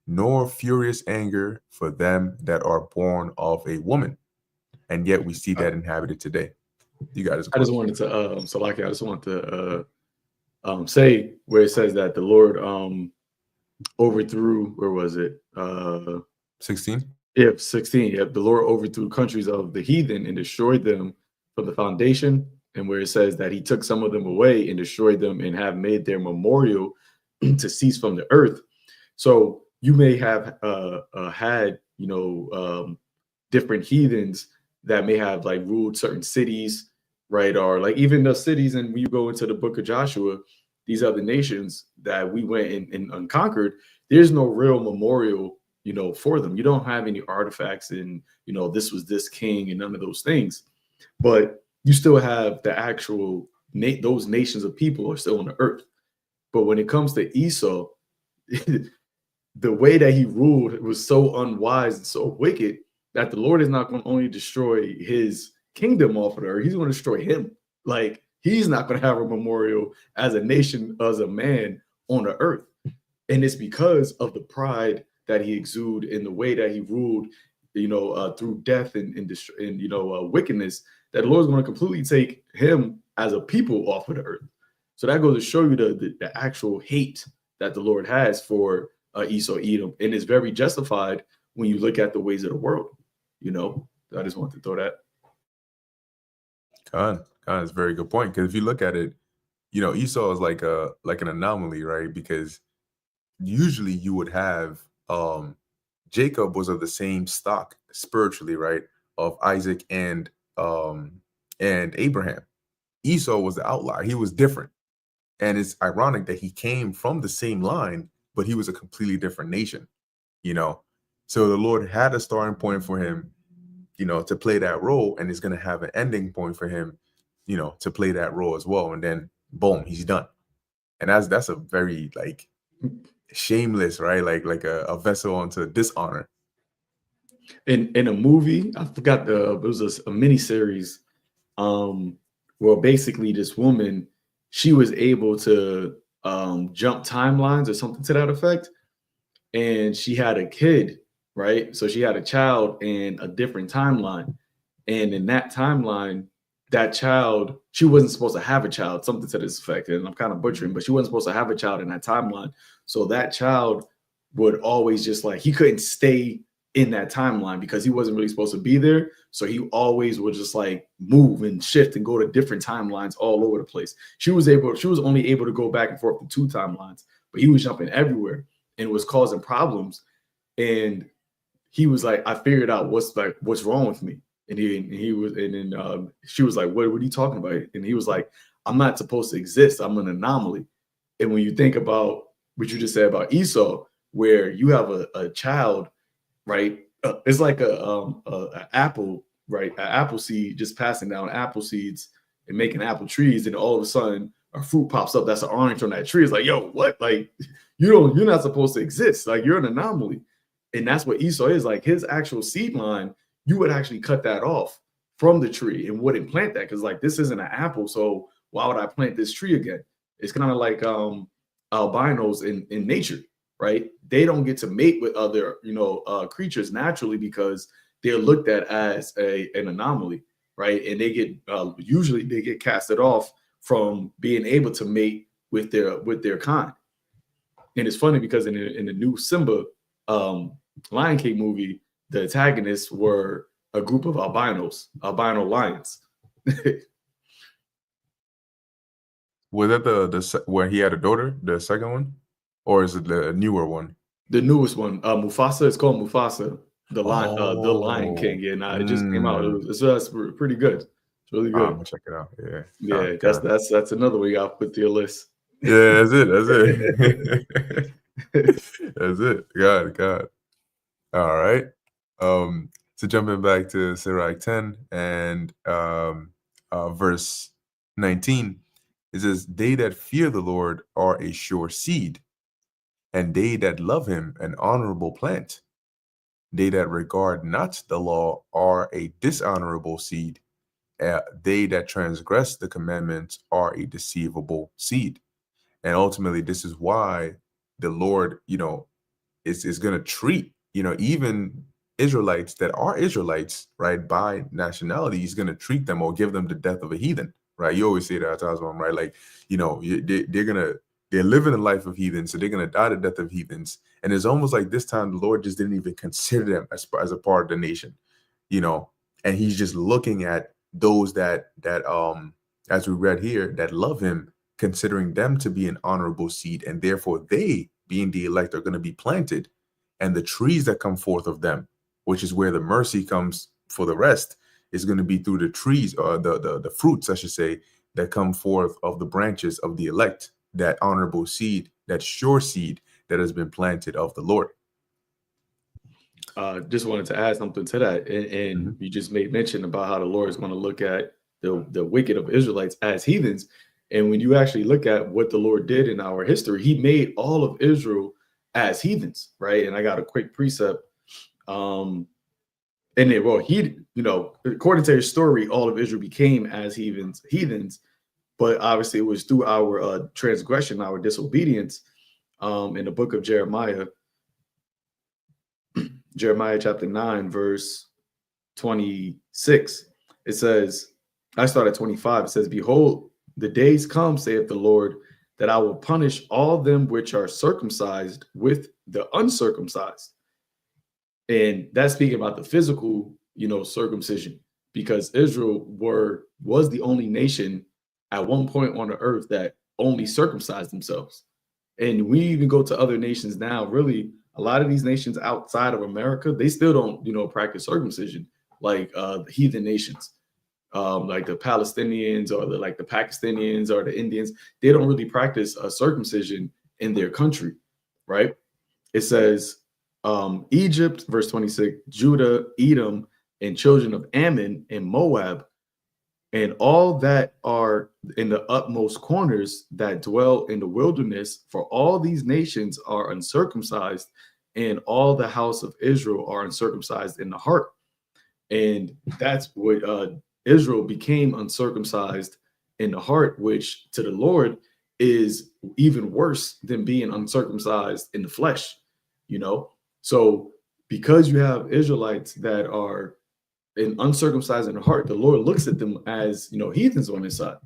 nor furious anger for them that are born of a woman. And yet we see that inhabited today. You got his I just quote. wanted to so like I just want to say where it says that the Lord overthrew, where was it? 16. If 16, if the Lord overthrew countries of the heathen and destroyed them from the foundation, and where it says that he took some of them away and destroyed them and have made their memorial to cease from the earth. So you may have had, different heathens that may have like ruled certain cities, right? Or like even the cities, and when you go into the book of Joshua, these other nations that we went and unconquered, there's no real memorial, for them. You don't have any artifacts and, this was this king and none of those things. But you still have the actual, those nations of people are still on the earth. But when it comes to Esau, the way that he ruled was so unwise and so wicked that the Lord is not going to only destroy his kingdom off of the earth, he's going to destroy him. Like, he's not going to have a memorial as a nation, as a man on the earth. And it's because of the pride that he exuded in the way that he ruled, through death and wickedness, that the Lord's going to completely take him as a people off of the earth. So that goes to show you the actual hate that the Lord has for Esau, Edom, and it's very justified when you look at the ways of the world. I just want to throw that. God, it's a very good point, because if you look at it, Esau is like an anomaly, right? Because usually you would have Jacob was of the same stock spiritually, right, of Isaac and Abraham. Esau was the outlier. He was different. And it's ironic that he came from the same line, but he was a completely different nation, So the Lord had a starting point for him, to play that role, and it's going to have an ending point for him, to play that role as well. And then boom, he's done. And that's a very like shameless, right? Like a vessel onto dishonor. In a movie, I forgot it was a mini series, where basically this woman, she was able to jump timelines or something to that effect, and she had a kid, right? So she had a child in a different timeline, and in that timeline, that child, she wasn't supposed to have a child, something to this effect, and I'm kind of butchering, but she wasn't supposed to have a child in that timeline. So that child would always just like, he couldn't stay in that timeline because he wasn't really supposed to be there. So he always would just like move and shift and go to different timelines all over the place. She was only able to go back and forth to 2 timelines, but he was jumping everywhere and was causing problems. And he was like, I figured out what's wrong with me. And then she was like, what are you talking about? And he was like, I'm not supposed to exist. I'm an anomaly. And when you think about what you just said about Esau, where you have a child, right? It's like a apple, right? An apple seed just passing down apple seeds and making apple trees, and all of a sudden a fruit pops up that's an orange on that tree. It's like, yo, what? Like, you're not supposed to exist. Like, you're an anomaly. And that's what Esau is. Like, his actual seed line, you would actually cut that off from the tree and wouldn't plant that, because like, this isn't an apple, so why would I plant this tree again? It's kind of like albinos in nature, right? They don't get to mate with other creatures naturally because they're looked at as an anomaly, right? And they get usually they get casted off from being able to mate with their kind. And it's funny because in the new Simba Lion King movie, the antagonists were a group of albino lions. Was that the where he had a daughter, the second one, or is it the newer one? The newest one, Mufasa. It's called Mufasa, the Lion King. Yeah, it just came out. That's pretty good. It's really good. I'm gonna check it out. Yeah, yeah. That's another way you got to put to your list. Yeah, that's it. That's it. God. All right. So jumping back to Sirach 10 and verse 19, it says, "They that fear the Lord are a sure seed, and they that love him an honorable plant. They that regard not the law are a dishonorable seed. They that transgress the commandments are a deceivable seed." And ultimately, this is why the Lord, is going to treat, even Israelites that are Israelites, right, by nationality, he's going to treat them or give them the death of a heathen, right? You always say that, Tazwan, right? Like, you know, they're living a life of heathens, so they're going to die the death of heathens. And it's almost like this time the Lord just didn't even consider them as a part of the nation, you know, and he's just looking at those that as we read here, that love him, considering them to be an honorable seed, and therefore they, being the elect, are going to be planted, and the trees that come forth of them, which is where the mercy comes for the rest, is going to be through the trees, or the fruits, I should say, that come forth of the branches of the elect, that honorable seed, that sure seed that has been planted of the Lord. Just wanted to add something to that, and you just made mention about how the Lord is going to look at the wicked of Israelites as heathens. And when you actually look at what the Lord did in our history, he made all of Israel as heathens, right? And I got a quick precept. And then, well, he, you know, according to his story, all of Israel became as heathens, but obviously it was through our transgression, our disobedience. In the book of Jeremiah, Jeremiah chapter 9, verse 26, it says, I start at 25, it says, behold, the days come, saith the Lord, that I will punish all them which are circumcised with the uncircumcised. And that's speaking about the physical, you know, circumcision, because Israel was the only nation at one point on the earth that only circumcised themselves. And we even go to other nations now, really, a lot of these nations outside of America, they still don't, you know, practice circumcision like the heathen nations, like the Palestinians or the Pakistanians or the Indians. They don't really practice circumcision in their country, right? It says Egypt, verse 26, Judah, Edom, and children of Ammon and Moab, and all that are in the utmost corners that dwell in the wilderness, for all these nations are uncircumcised, and all the house of Israel are uncircumcised in the heart. And that's what Israel became uncircumcised in the heart, which to the Lord is even worse than being uncircumcised in the flesh, you know? So because you have Israelites that are and uncircumcised in the heart, the Lord looks at them as, you know, heathens on his side.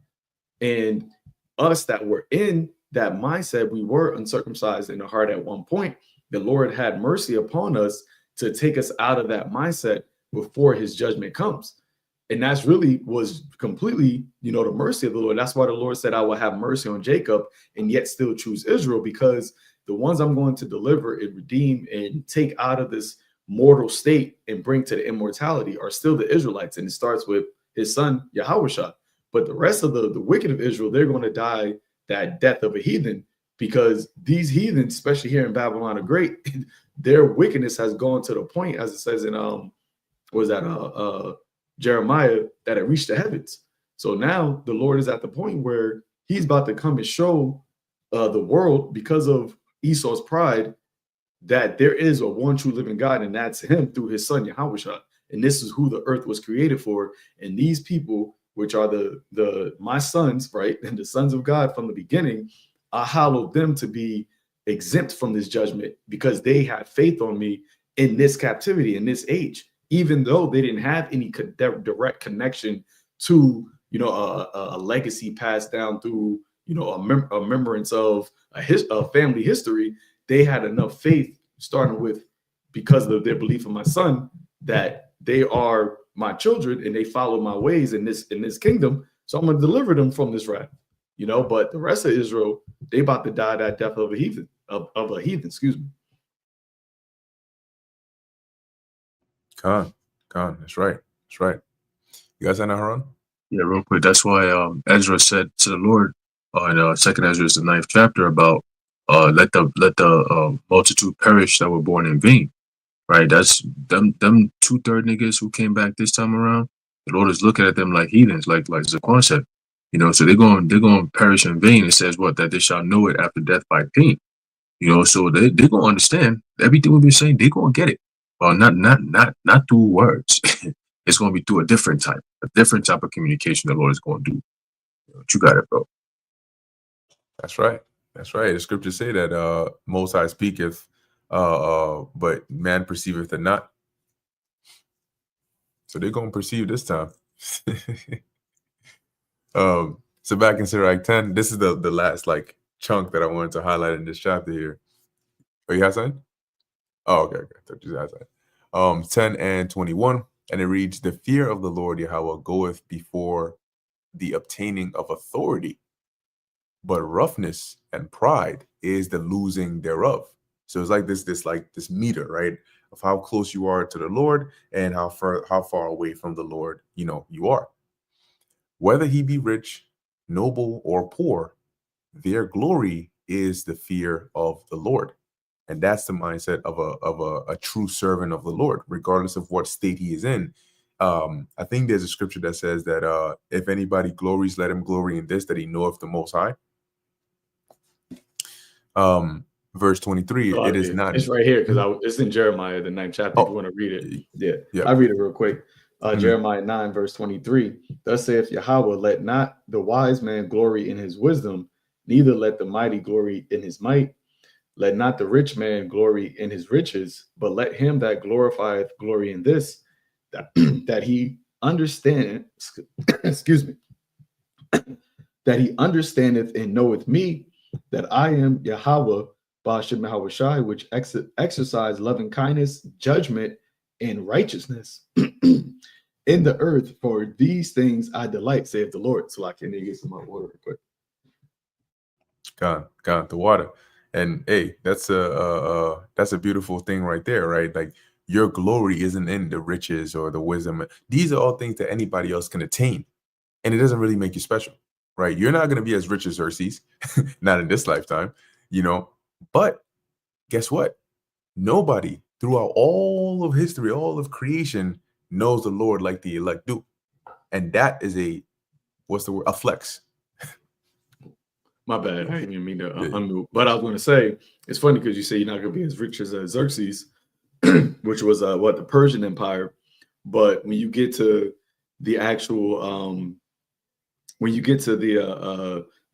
And us that were in that mindset, we were uncircumcised in the heart at one point. The Lord had mercy upon us to take us out of that mindset before his judgment comes. And that's really was completely, you know, the mercy of the Lord. That's why the Lord said, I will have mercy on Jacob and yet still choose Israel, because the ones I'm going to deliver and redeem and take out of this mortal state and bring to the immortality are still the Israelites. And it starts with his son, Yahushua. But the rest of the wicked of Israel, they're going to die that death of a heathen, because these heathens, especially here in Babylon the Great, their wickedness has gone to the point, as it says in Jeremiah, that it reached the heavens. So now the Lord is at the point where he's about to come and show the world, because of Esau's pride, that there is a one true living God, and that's him through his son Yahushua. And this is who the earth was created for. And these people, which are my sons, right, and the sons of God from the beginning, I hallowed them to be exempt from this judgment, because they had faith on me in this captivity, in this age, even though they didn't have any direct connection to, you know, a legacy passed down through, you know, a remembrance of a family history. They had enough faith, starting with, because of their belief in my son, that they are my children and they follow my ways in this kingdom. So I'm going to deliver them from this wrath, you know. But the rest of Israel, they about to die that death of a heathen, of a heathen, excuse me. Khan, that's right. That's right. You guys have that, Haran? Yeah, real quick. That's why Ezra said to the Lord in Second Ezra, the 9th chapter, about let the multitude perish that were born in vain. Right? That's them 2/3 niggas who came back this time around. The Lord is looking at them like heathens, like Zaquan said. You know, so they're going to perish in vain. It says what? That they shall know it after death by pain. You know, so they're going to understand everything we've been saying. They're going to get it. Not through words. It's going to be through a different type of communication the Lord is going to do. But you got it, bro. That's right. That's right. The scriptures say that Most High speaketh, but man perceiveth it not. So they're gonna perceive this time. So back in Sirach 10, this is the last like chunk that I wanted to highlight in this chapter here. Oh, you have something? Oh, okay. Thought you had something. 10 and 21, and it reads, "The fear of the Lord Yahweh goeth before the obtaining of authority, but roughness and pride is the losing thereof." So it's like this meter, right, of how close you are to the Lord and how far away from the Lord you are. "Whether he be rich, noble, or poor, their glory is the fear of the Lord." And that's the mindset of a true servant of the Lord, regardless of what state he is in. I think there's a scripture that says that if anybody glories, let him glory in this, that he knoweth the Most High. Verse 23, it is not. It's right here because it's in Jeremiah, the 9th chapter. If you want to read it, yeah. I'll read it real quick. Jeremiah 9, verse 23. "Thus saith Yahweh, let not the wise man glory in his wisdom, neither let the mighty glory in his might. Let not the rich man glory in his riches, but let him that glorifieth glory in this, that he understand, excuse me, that he understandeth and knoweth me, that I am Yahweh, Ba'ashem Yahweh Shai, which exercise loving kindness, judgment, and righteousness in the earth. For these things I delight, saith the Lord." So I can get some more water real quick. Got the water. And hey, that's a beautiful thing right there, right? Like, your glory isn't in the riches or the wisdom. These are all things that anybody else can attain, and it doesn't really make you special, right? You're not going to be as rich as Xerxes, not in this lifetime, But guess what? Nobody throughout all of history, all of creation, knows the Lord like the elect do, and that is a flex. My bad. I didn't even mean to unmute. But I was going to say, it's funny because you say you're not going to be as rich as Xerxes, which was the Persian Empire. But when you get to the actual,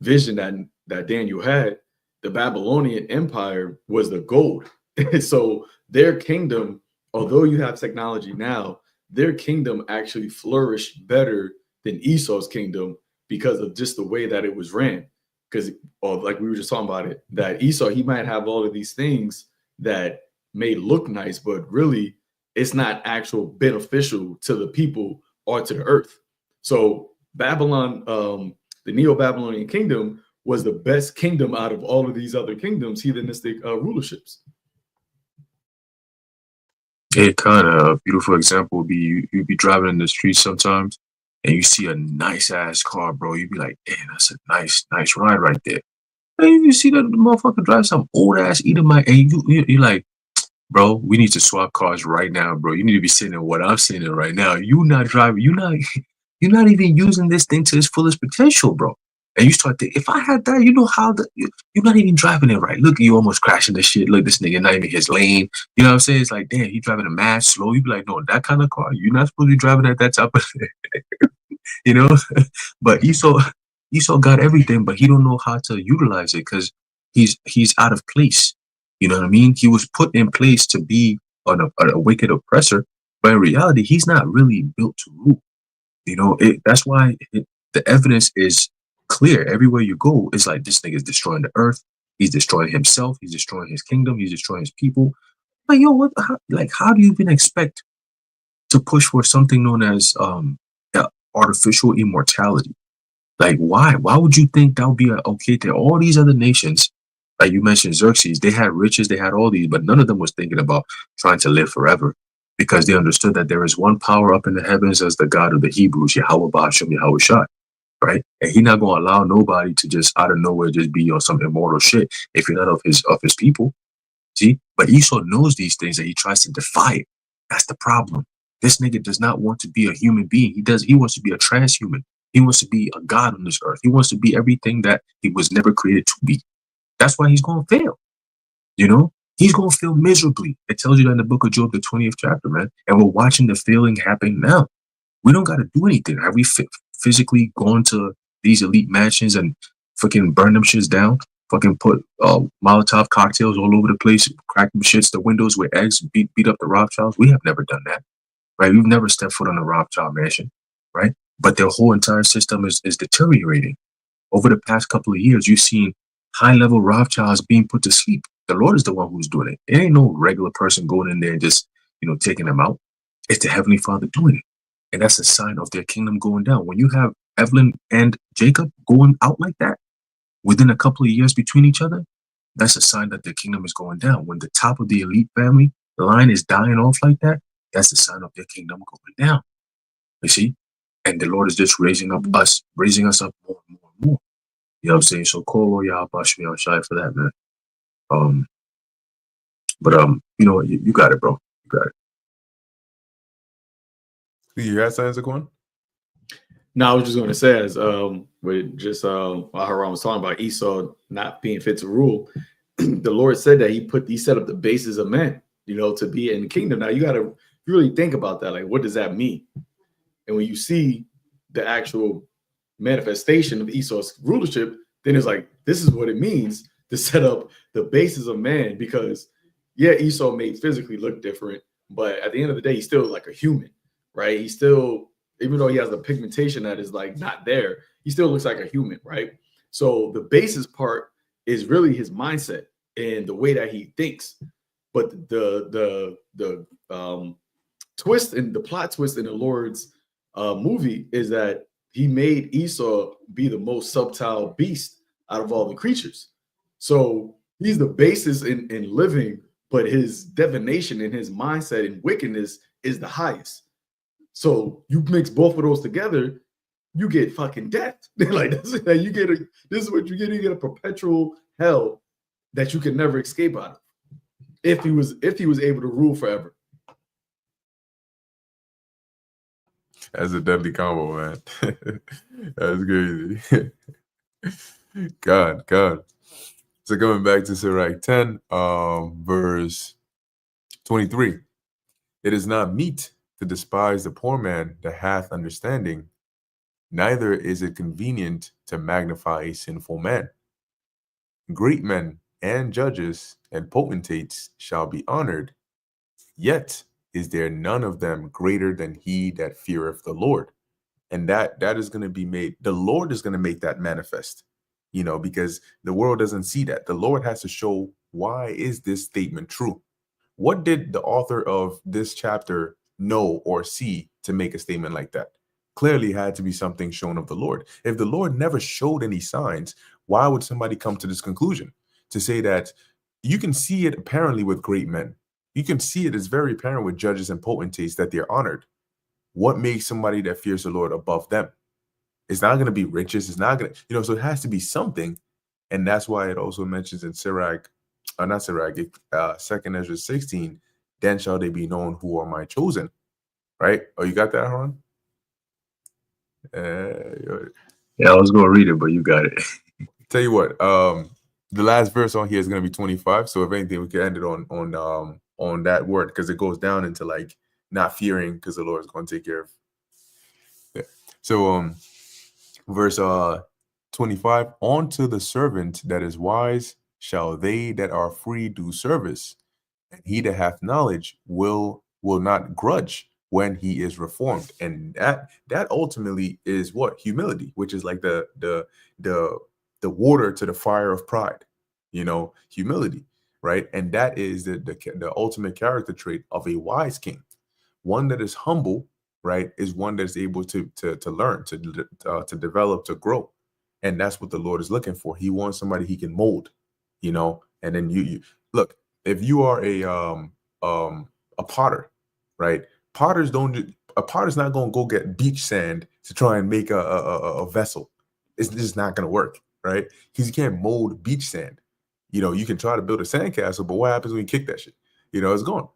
vision that Daniel had, the Babylonian Empire was the gold. So their kingdom, although you have technology now, their kingdom actually flourished better than Esau's kingdom because of just the way that it was ran. Because, like we were just talking about it, that Esau, he might have all of these things that may look nice, but really it's not actual beneficial to the people or to the earth. So Babylon, the Neo-Babylonian kingdom, was the best kingdom out of all of these other kingdoms, heathenistic rulerships. It kind of a beautiful example would be you'd be driving in the street sometimes and you see a nice ass car, bro. You'd be like, damn, that's a nice ride right there. And you see that the motherfucker drive some old ass Edomite, and you're like, bro, we need to swap cars right now, bro. You need to be sitting in what I'm sitting in right now. You're not driving. You're not even using this thing to its fullest potential, bro. And you start thinking, if I had that, you're not even driving it right. Look, you almost crashing the shit. Look, this nigga not even his lane. You know what I'm saying? It's like, damn, he driving a mad slow. You be like, no, that kind of car, you're not supposed to be driving at that type of you know. But Esau got everything, but he don't know how to utilize it because he's out of place. You know what I mean? He was put in place to be a wicked oppressor, but in reality, he's not really built to rule. That's why the evidence is clear. Everywhere you go, it's like this nigga is destroying the earth. He's destroying himself. He's destroying his kingdom. He's destroying his people. Like, yo, how do you even expect to push for something known as artificial immortality? Like, why? Why would you think that would be okay to all these other nations? Like you mentioned, Xerxes, they had riches, they had all these, but none of them was thinking about trying to live forever because they understood that there is one power up in the heavens as the God of the Hebrews, Yahweh Ba'ashem Yahweh Shai, right? And he not going to allow nobody to just out of nowhere just be on some immortal shit if you're not of his people. See? But Esau knows these things and he tries to defy it. That's the problem. This nigga does not want to be a human being. He wants to be a transhuman. He wants to be a god on this earth. He wants to be everything that he was never created to be. That's why he's going to fail. He's going to fail miserably. It tells you that in the book of Job, the 20th chapter, man. And we're watching the failing happen now. We don't got to do anything. Have we physically gone to these elite mansions and fucking burn them shits down? Fucking put Molotov cocktails all over the place, crack them shits, the windows with eggs, beat up the Rothschilds? We have never done that. right? We've never stepped foot on a Rothschild mansion, right? But their whole entire system is deteriorating. Over the past couple of years, you've seen high-level Rothschilds being put to sleep. The Lord is the one who's doing it. It ain't no regular person going in there and just, taking them out. It's the Heavenly Father doing it. And that's a sign of their kingdom going down. When you have Evelyn and Jacob going out like that, within a couple of years between each other, that's a sign that their kingdom is going down. When the top of the elite family line is dying off like that, that's a sign of their kingdom going down. You see? And the Lord is just raising us up more and more and more. You know what I'm saying? So call y'all bash me out shy for that, man. You got it, bro. You got it. You had something, Zaquan? No, I was just going to say, as with just while Haran was talking about Esau not being fit to rule, the Lord said that he set up the basis of men, to be in the kingdom. Now you got to really think about that. Like, what does that mean? And when you see the actual manifestation of Esau's rulership, then it's like, this is what it means to set up the basis of man. Because yeah, Esau may physically look different, but at the end of the day, he's still like a human, right? He's still, even though he has the pigmentation that is like not there, he still looks like a human, right? So the basis part is really his mindset and the way that he thinks. But the twist and the plot twist in the Lord's movie is that he made Esau be the most subtle beast out of all the creatures. So he's the basis in living, but his divination and his mindset and wickedness is the highest. So you mix both of those together, you get fucking death. Like this is what you get. You get a perpetual hell that you can never escape out of. If he was able to rule forever. That's a deadly combo, man. That's crazy. God. So going back to Sirach 10, verse 23. It is not meet to despise the poor man that hath understanding, neither is it convenient to magnify a sinful man. Great men and judges and potentates shall be honored, yet is there none of them greater than he that feareth the Lord. And that is going to be made, the Lord is going to make that manifest, because the world doesn't see that. The Lord has to show, why is this statement true? What did the author of this chapter know or see to make a statement like that? Clearly had to be something shown of the Lord. If the Lord never showed any signs, why would somebody come to this conclusion to say that? You can see it apparently with great men. You can see it as very apparent with judges and potentates that they're honored. What makes somebody that fears the Lord above them? It's not going to be riches. It's not going to, so it has to be something. And that's why it also mentions in Sirach, not Sirach, 2nd Ezra 16, then shall they be known who are my chosen. Right? Oh, you got that, Haran? Yeah, I was going to read it, but you got it. Tell you what, the last verse on here is going to be 25. So if anything, we can end it on that word, because it goes down into like not fearing, because the Lord is going to take care of. Yeah. So verse 25, unto the servant that is wise shall they that are free do service, and he that hath knowledge will not grudge when he is reformed. And that ultimately is what? Humility, which is like the water to the fire of pride, humility, right? And that is the ultimate character trait of a wise king. One that is humble, right, is one that's able to learn, to develop, to grow. And that's what the Lord is looking for. He wants somebody he can mold, and then you look, if you are a potter, right? A potter's not going to go get beach sand to try and make a vessel. It's just not going to work, right? Because you can't mold beach sand. You can try to build a sandcastle, but what happens when you kick that shit? It's gone.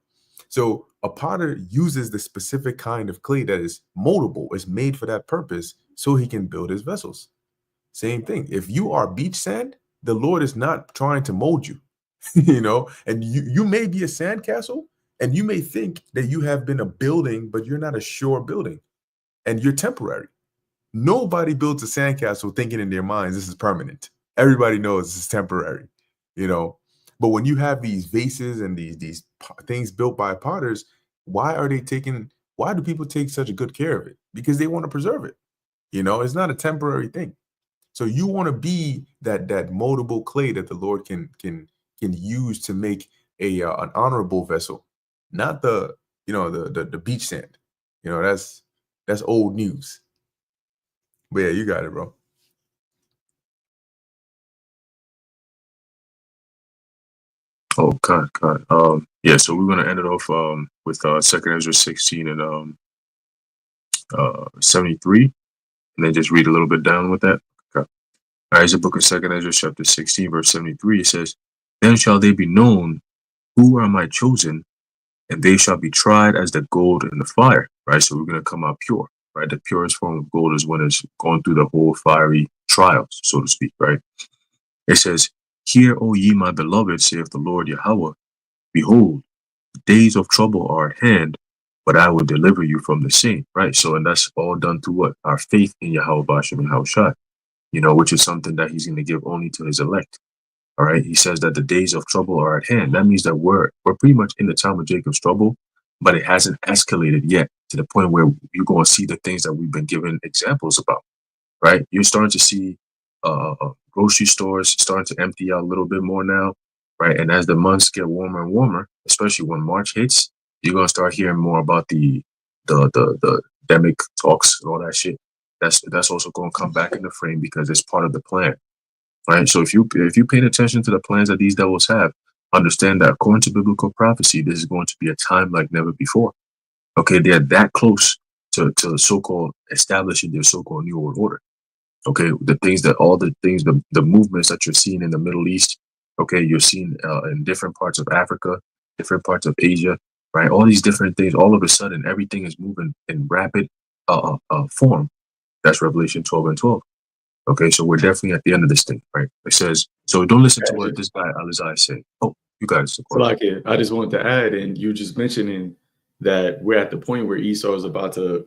So a potter uses the specific kind of clay that is moldable, is made for that purpose, so he can build his vessels. Same thing. If you are beach sand, the Lord is not trying to mold you, and you may be a sandcastle, and you may think that you have been a building, but you're not a sure building, and you're temporary. Nobody builds a sandcastle thinking in their minds this is permanent. Everybody knows this is temporary, But when you have these vases and these things built by potters, why are they taking why do people take such a good care of it? Because they want to preserve it. You know, it's not a temporary thing. So you want to be that moldable clay that the Lord can use to make an honorable vessel, not the the beach sand. You know, that's old news. But yeah, you got it, bro. Oh, God. Yeah. So we're gonna end it off with Second Ezra 16 and 73, and then just read a little bit down with that. Okay. All right, it's the book of Second Ezra, chapter 16, verse 73. It says, "Then shall they be known who are my chosen, and they shall be tried as the gold in the fire." Right. So we're gonna come out pure. Right. The purest form of gold is when it's going through the whole fiery trials, so to speak. Right. It says, "Hear, O ye my beloved, saith the Lord Yahweh. Behold, days of trouble are at hand, but I will deliver you from the same." Right. So, and that's all done through what? Our faith in Yahweh Bashim and Haushai, which is something that he's going to give only to his elect. All right. He says that the days of trouble are at hand. That means that we're pretty much in the time of Jacob's trouble, but it hasn't escalated yet to the point where you're going to see the things that we've been given examples about. Right. You're starting to see grocery stores starting to empty out a little bit more now. Right. And as the months get warmer and warmer, especially when March hits, you're going to start hearing more about the endemic talks and all that shit. That's also going to come back in the frame because it's part of the plan. Right. So if you paying attention to the plans that these devils have, understand that according to biblical prophecy, this is going to be a time like never before. Okay, they're that close to so-called establishing their so-called new world order. Okay, the movements that you're seeing in the Middle East. Okay, you're seeing in different parts of Africa, different parts of Asia, right? All these different things. All of a sudden, everything is moving in rapid form. That's Revelation 12 and 12. Okay, so we're definitely at the end of this thing, right? It says, so don't listen to what this guy Alizai said. Oh, you guys. So like I just wanted to add, and you just mentioning that we're at the point where Esau is about to,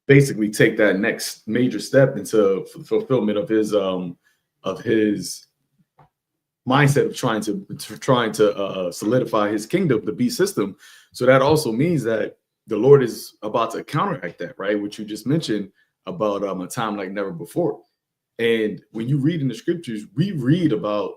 basically take that next major step into fulfillment of his mindset of trying to solidify his kingdom, the beast system. So that also means that the Lord is about to counteract that, right? Which you just mentioned about a time like never before. And when you read in the scriptures, we read about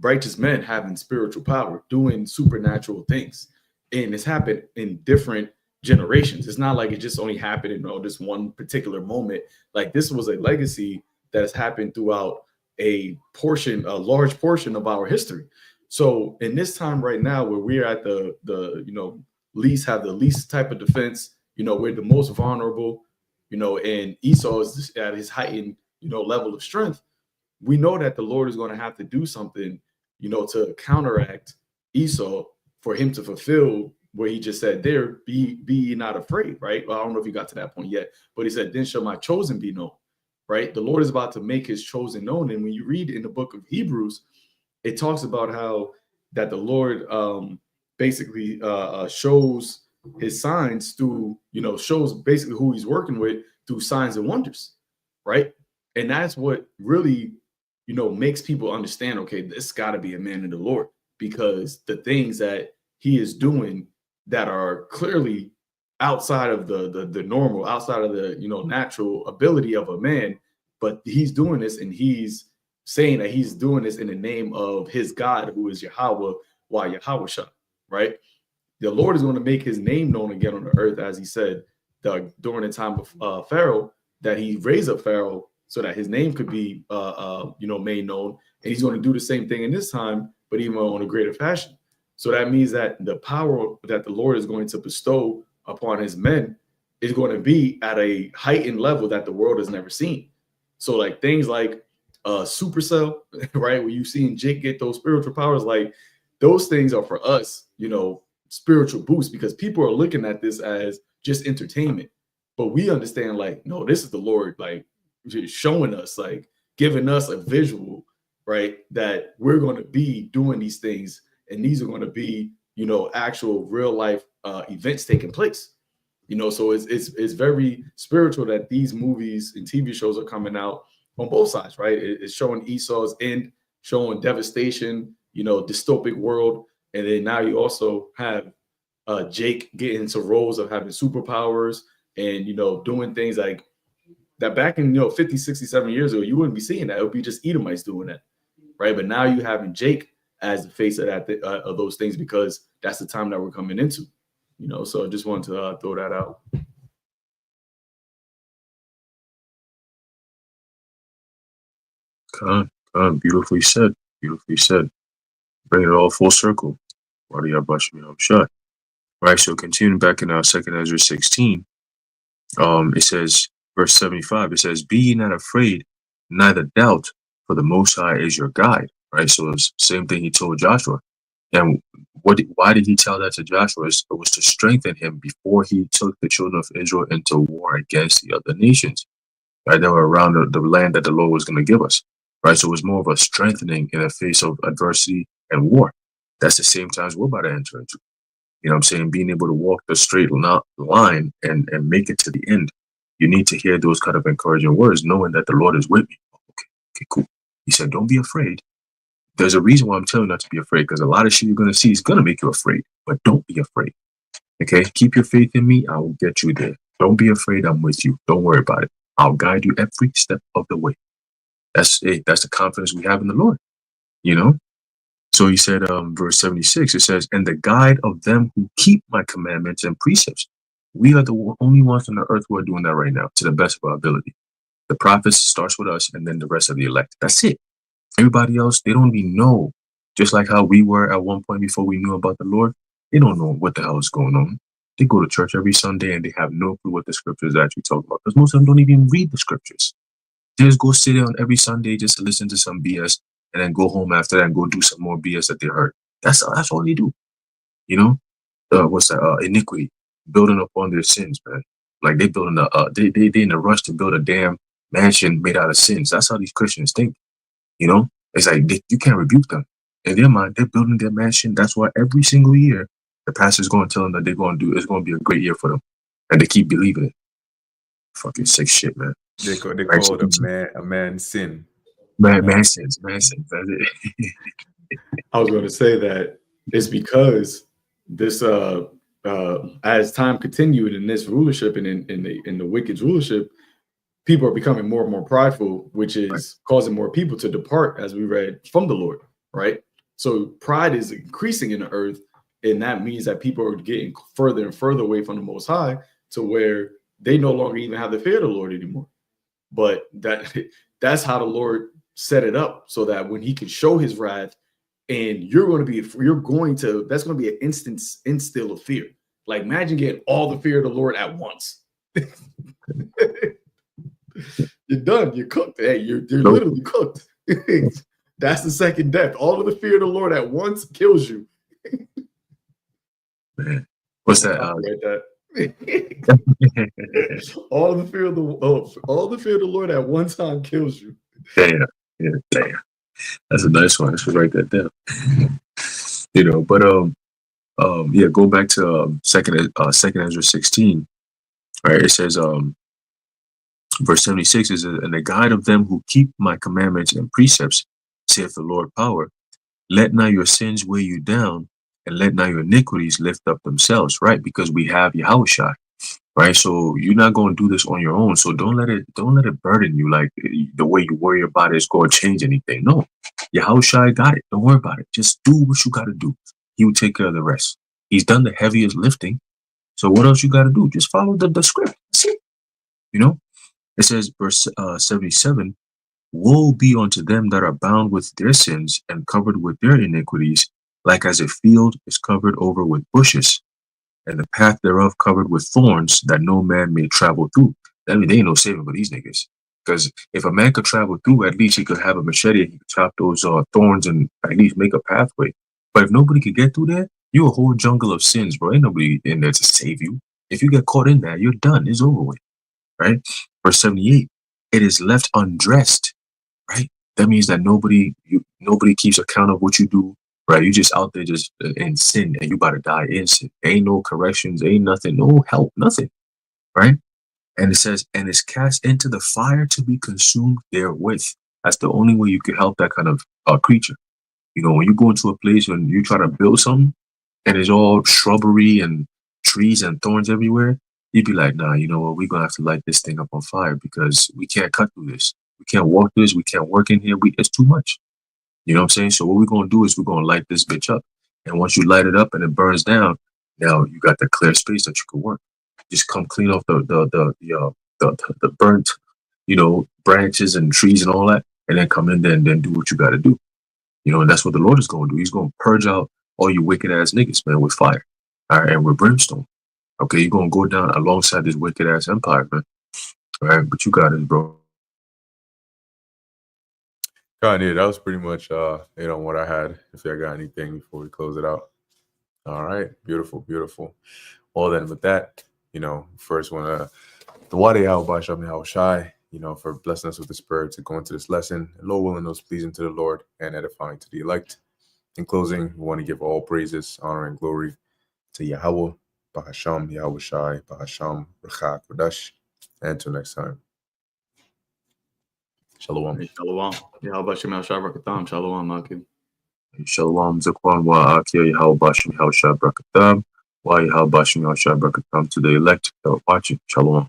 righteous men having spiritual power, doing supernatural things. And it's happened in different generations. It's not like it just only happened in this one particular moment. Like this was a legacy that has happened throughout a large portion of our history. So in this time right now, where we're at the least have the least type of defense, we're the most vulnerable, and Esau is at his heightened, level of strength. We know that the Lord is going to have to do something, to counteract Esau for him to fulfill what he just said there, be not afraid, right? Well, I don't know if you got to that point yet, but he said, then shall my chosen be known, right? The Lord is about to make his chosen known. And when you read in the book of Hebrews, it talks about how that the Lord basically shows his signs through, shows basically who he's working with through signs and wonders, right? And that's what really, makes people understand, okay, this got to be a man of the Lord, because the things that he is doing that are clearly outside of the normal, outside of the, natural ability of a man, but he's doing this and he's saying that he's doing this in the name of his God, who is Yahweh, Yahweh Shah, right? The Lord is going to make his name known again on the earth, as he said during the time of Pharaoh, that he raised up Pharaoh so that his name could be, made known. And he's going to do the same thing in this time, but even on a greater fashion. So that means that the power that the Lord is going to bestow upon his men is going to be at a heightened level that the world has never seen. So like things like Supercell, right? Where you've seen Jake get those spiritual powers, like those things are for us, spiritual boost, because people are looking at this as just entertainment. But we understand, like, no, this is the Lord, like, showing us, like, giving us a visual, right, that we're going to be doing these things, and these are going to be, actual real life events taking place. So it's very spiritual that these movies and TV shows are coming out on both sides, right? It's showing Esau's end, showing devastation, dystopic world, and then now you also have Jake getting into roles of having superpowers and, doing things like that back in, 50, 60, 70 years ago, you wouldn't be seeing that. It would be just Edomites doing that, right? But now you having Jake as the face of that of those things, because that's the time that we're coming into, So I just wanted to throw that out. Beautifully said. Beautifully said. Bring it all full circle. Right. So continuing back in our 2nd Ezra 16, it says, verse 75, it says, "Be ye not afraid, neither doubt, for the Most High is your guide." Right. So it's the same thing he told Joshua. And why did he tell that to Joshua? It was to strengthen him before he took the children of Israel into war against the other nations, right? That were around the land that the Lord was going to give us, right? So it was more of a strengthening in the face of adversity and war. That's the same times we're about to enter into. You know what I'm saying? Being able to walk the straight line and make it to the end. You need to hear those kind of encouraging words, knowing that the Lord is with me. Okay, cool. He said, don't be afraid. There's a reason why I'm telling you not to be afraid, because a lot of shit you're going to see is going to make you afraid, but don't be afraid. Okay? Keep your faith in me. I will get you there. Don't be afraid. I'm with you. Don't worry about it. I'll guide you every step of the way. That's it. That's the confidence we have in the Lord, So he said, verse 76, it says, "And the guide of them who keep my commandments and precepts." We are the only ones on the earth who are doing that right now, to the best of our ability. The prophets starts with us, and then the rest of the elect. That's it. Everybody else, they don't even know. Just like how we were at one point before we knew about the Lord, they don't know what the hell is going on. They go to church every Sunday and they have no clue what the scriptures actually talk about, because most of them don't even read the scriptures. They just go sit down every Sunday just to listen to some BS and then go home after that and go do some more BS that they heard. That's all they do. What's that? Iniquity, building upon their sins, man. Like they building they in a rush to build a damn mansion made out of sins. That's how these Christians think. It's like you can't rebuke them. In their mind, they're building their mansion. That's why every single year, the pastor's going to tell them that it's going to be a great year for them. And they keep believing it. Fucking sick shit, man. They call it a man sin. Man sins. That's it. I was going to say that it's because this, as time continued in this rulership and in the wicked's rulership, people are becoming more and more prideful, which is causing more people to depart, as we read, from the Lord, right? So pride is increasing in the earth, and that means that people are getting further and further away from the Most High, to where they no longer even have the fear of the Lord anymore. But that's how the Lord set it up, so that when he can show his wrath, and that's going to be an instant instill of fear. Like, imagine getting all the fear of the Lord at once. You're done. You're cooked. Hey, you're literally cooked. That's the second death. All of the fear of the Lord at once kills you. Man, what's that? All the fear of the Lord at one time kills you. Damn. That's a nice one. I should write that down. Go back to second Ezra 16. Right, it says, verse 76 is, "And the guide of them who keep my commandments and precepts, saith the Lord power, let not your sins weigh you down, and let not your iniquities lift up themselves." Right, because we have Yahushua. Right, so you're not going to do this on your own. So don't let it burden you, like the way you worry about it is going to change anything. No, Yahushua got it. Don't worry about it. Just do what you got to do. He will take care of the rest. He's done the heaviest lifting. So what else you got to do? Just follow the script. That's it. It says, verse 77, "Woe be unto them that are bound with their sins and covered with their iniquities, like as a field is covered over with bushes, and the path thereof covered with thorns, that no man may travel through." I mean, they ain't no saving for these niggas. Because if a man could travel through, at least he could have a machete and he could chop those thorns and at least make a pathway. But if nobody could get through there, you're a whole jungle of sins, bro. Ain't nobody in there to save you. If you get caught in that, you're done. It's over with. Right? Verse 78, "It is left undressed." Right? That means that nobody keeps account of what you do. Right? You just out there just in sin, and you about to die in sin. Ain't no corrections, ain't nothing, no help, nothing. Right? And it says, "And is cast into the fire to be consumed therewith." That's the only way you can help that kind of creature. When you go into a place and you try to build something, and it's all shrubbery and trees and thorns everywhere, you'd be like, nah, you know what? We're gonna have to light this thing up on fire because we can't cut through this. We can't walk through this. We can't work in here. It's too much. You know what I'm saying? So what we're gonna do is we're gonna light this bitch up. And once you light it up and it burns down, now you got the clear space that you can work. Just come clean off the burnt, branches and trees and all that, and then come in there and then do what you got to do. And that's what the Lord is going to do. He's going to purge out all you wicked ass niggas, man, with fire, all right, and with brimstone. Okay, you're gonna go down alongside this wicked ass empire, man. All right, but you got it, bro. Yeah, that was pretty much what I had. If I got anything before we close it out. All right, beautiful, beautiful. Well then, with that, first want to the Wadi How Shy, for blessing us with the spirit to go into this lesson. Lord willing, those pleasing to the Lord and edifying to the elect. In closing, we want to give all praises, honor, and glory to Yahweh, Bahasham, Yahweh Shai, Bahasham, Rachak, Kodash. And until next time. Shalom. Shalom. Yahweh Shai, Brakatham. Shalom, Malkin. Shalom, Zakwan, wa Akia, Yahweh Bashim, Yahweh Shai, Brakatham. Wa Yahweh Bashim, Yahweh Shai, Brakatham to the elect. Watching. Shalom.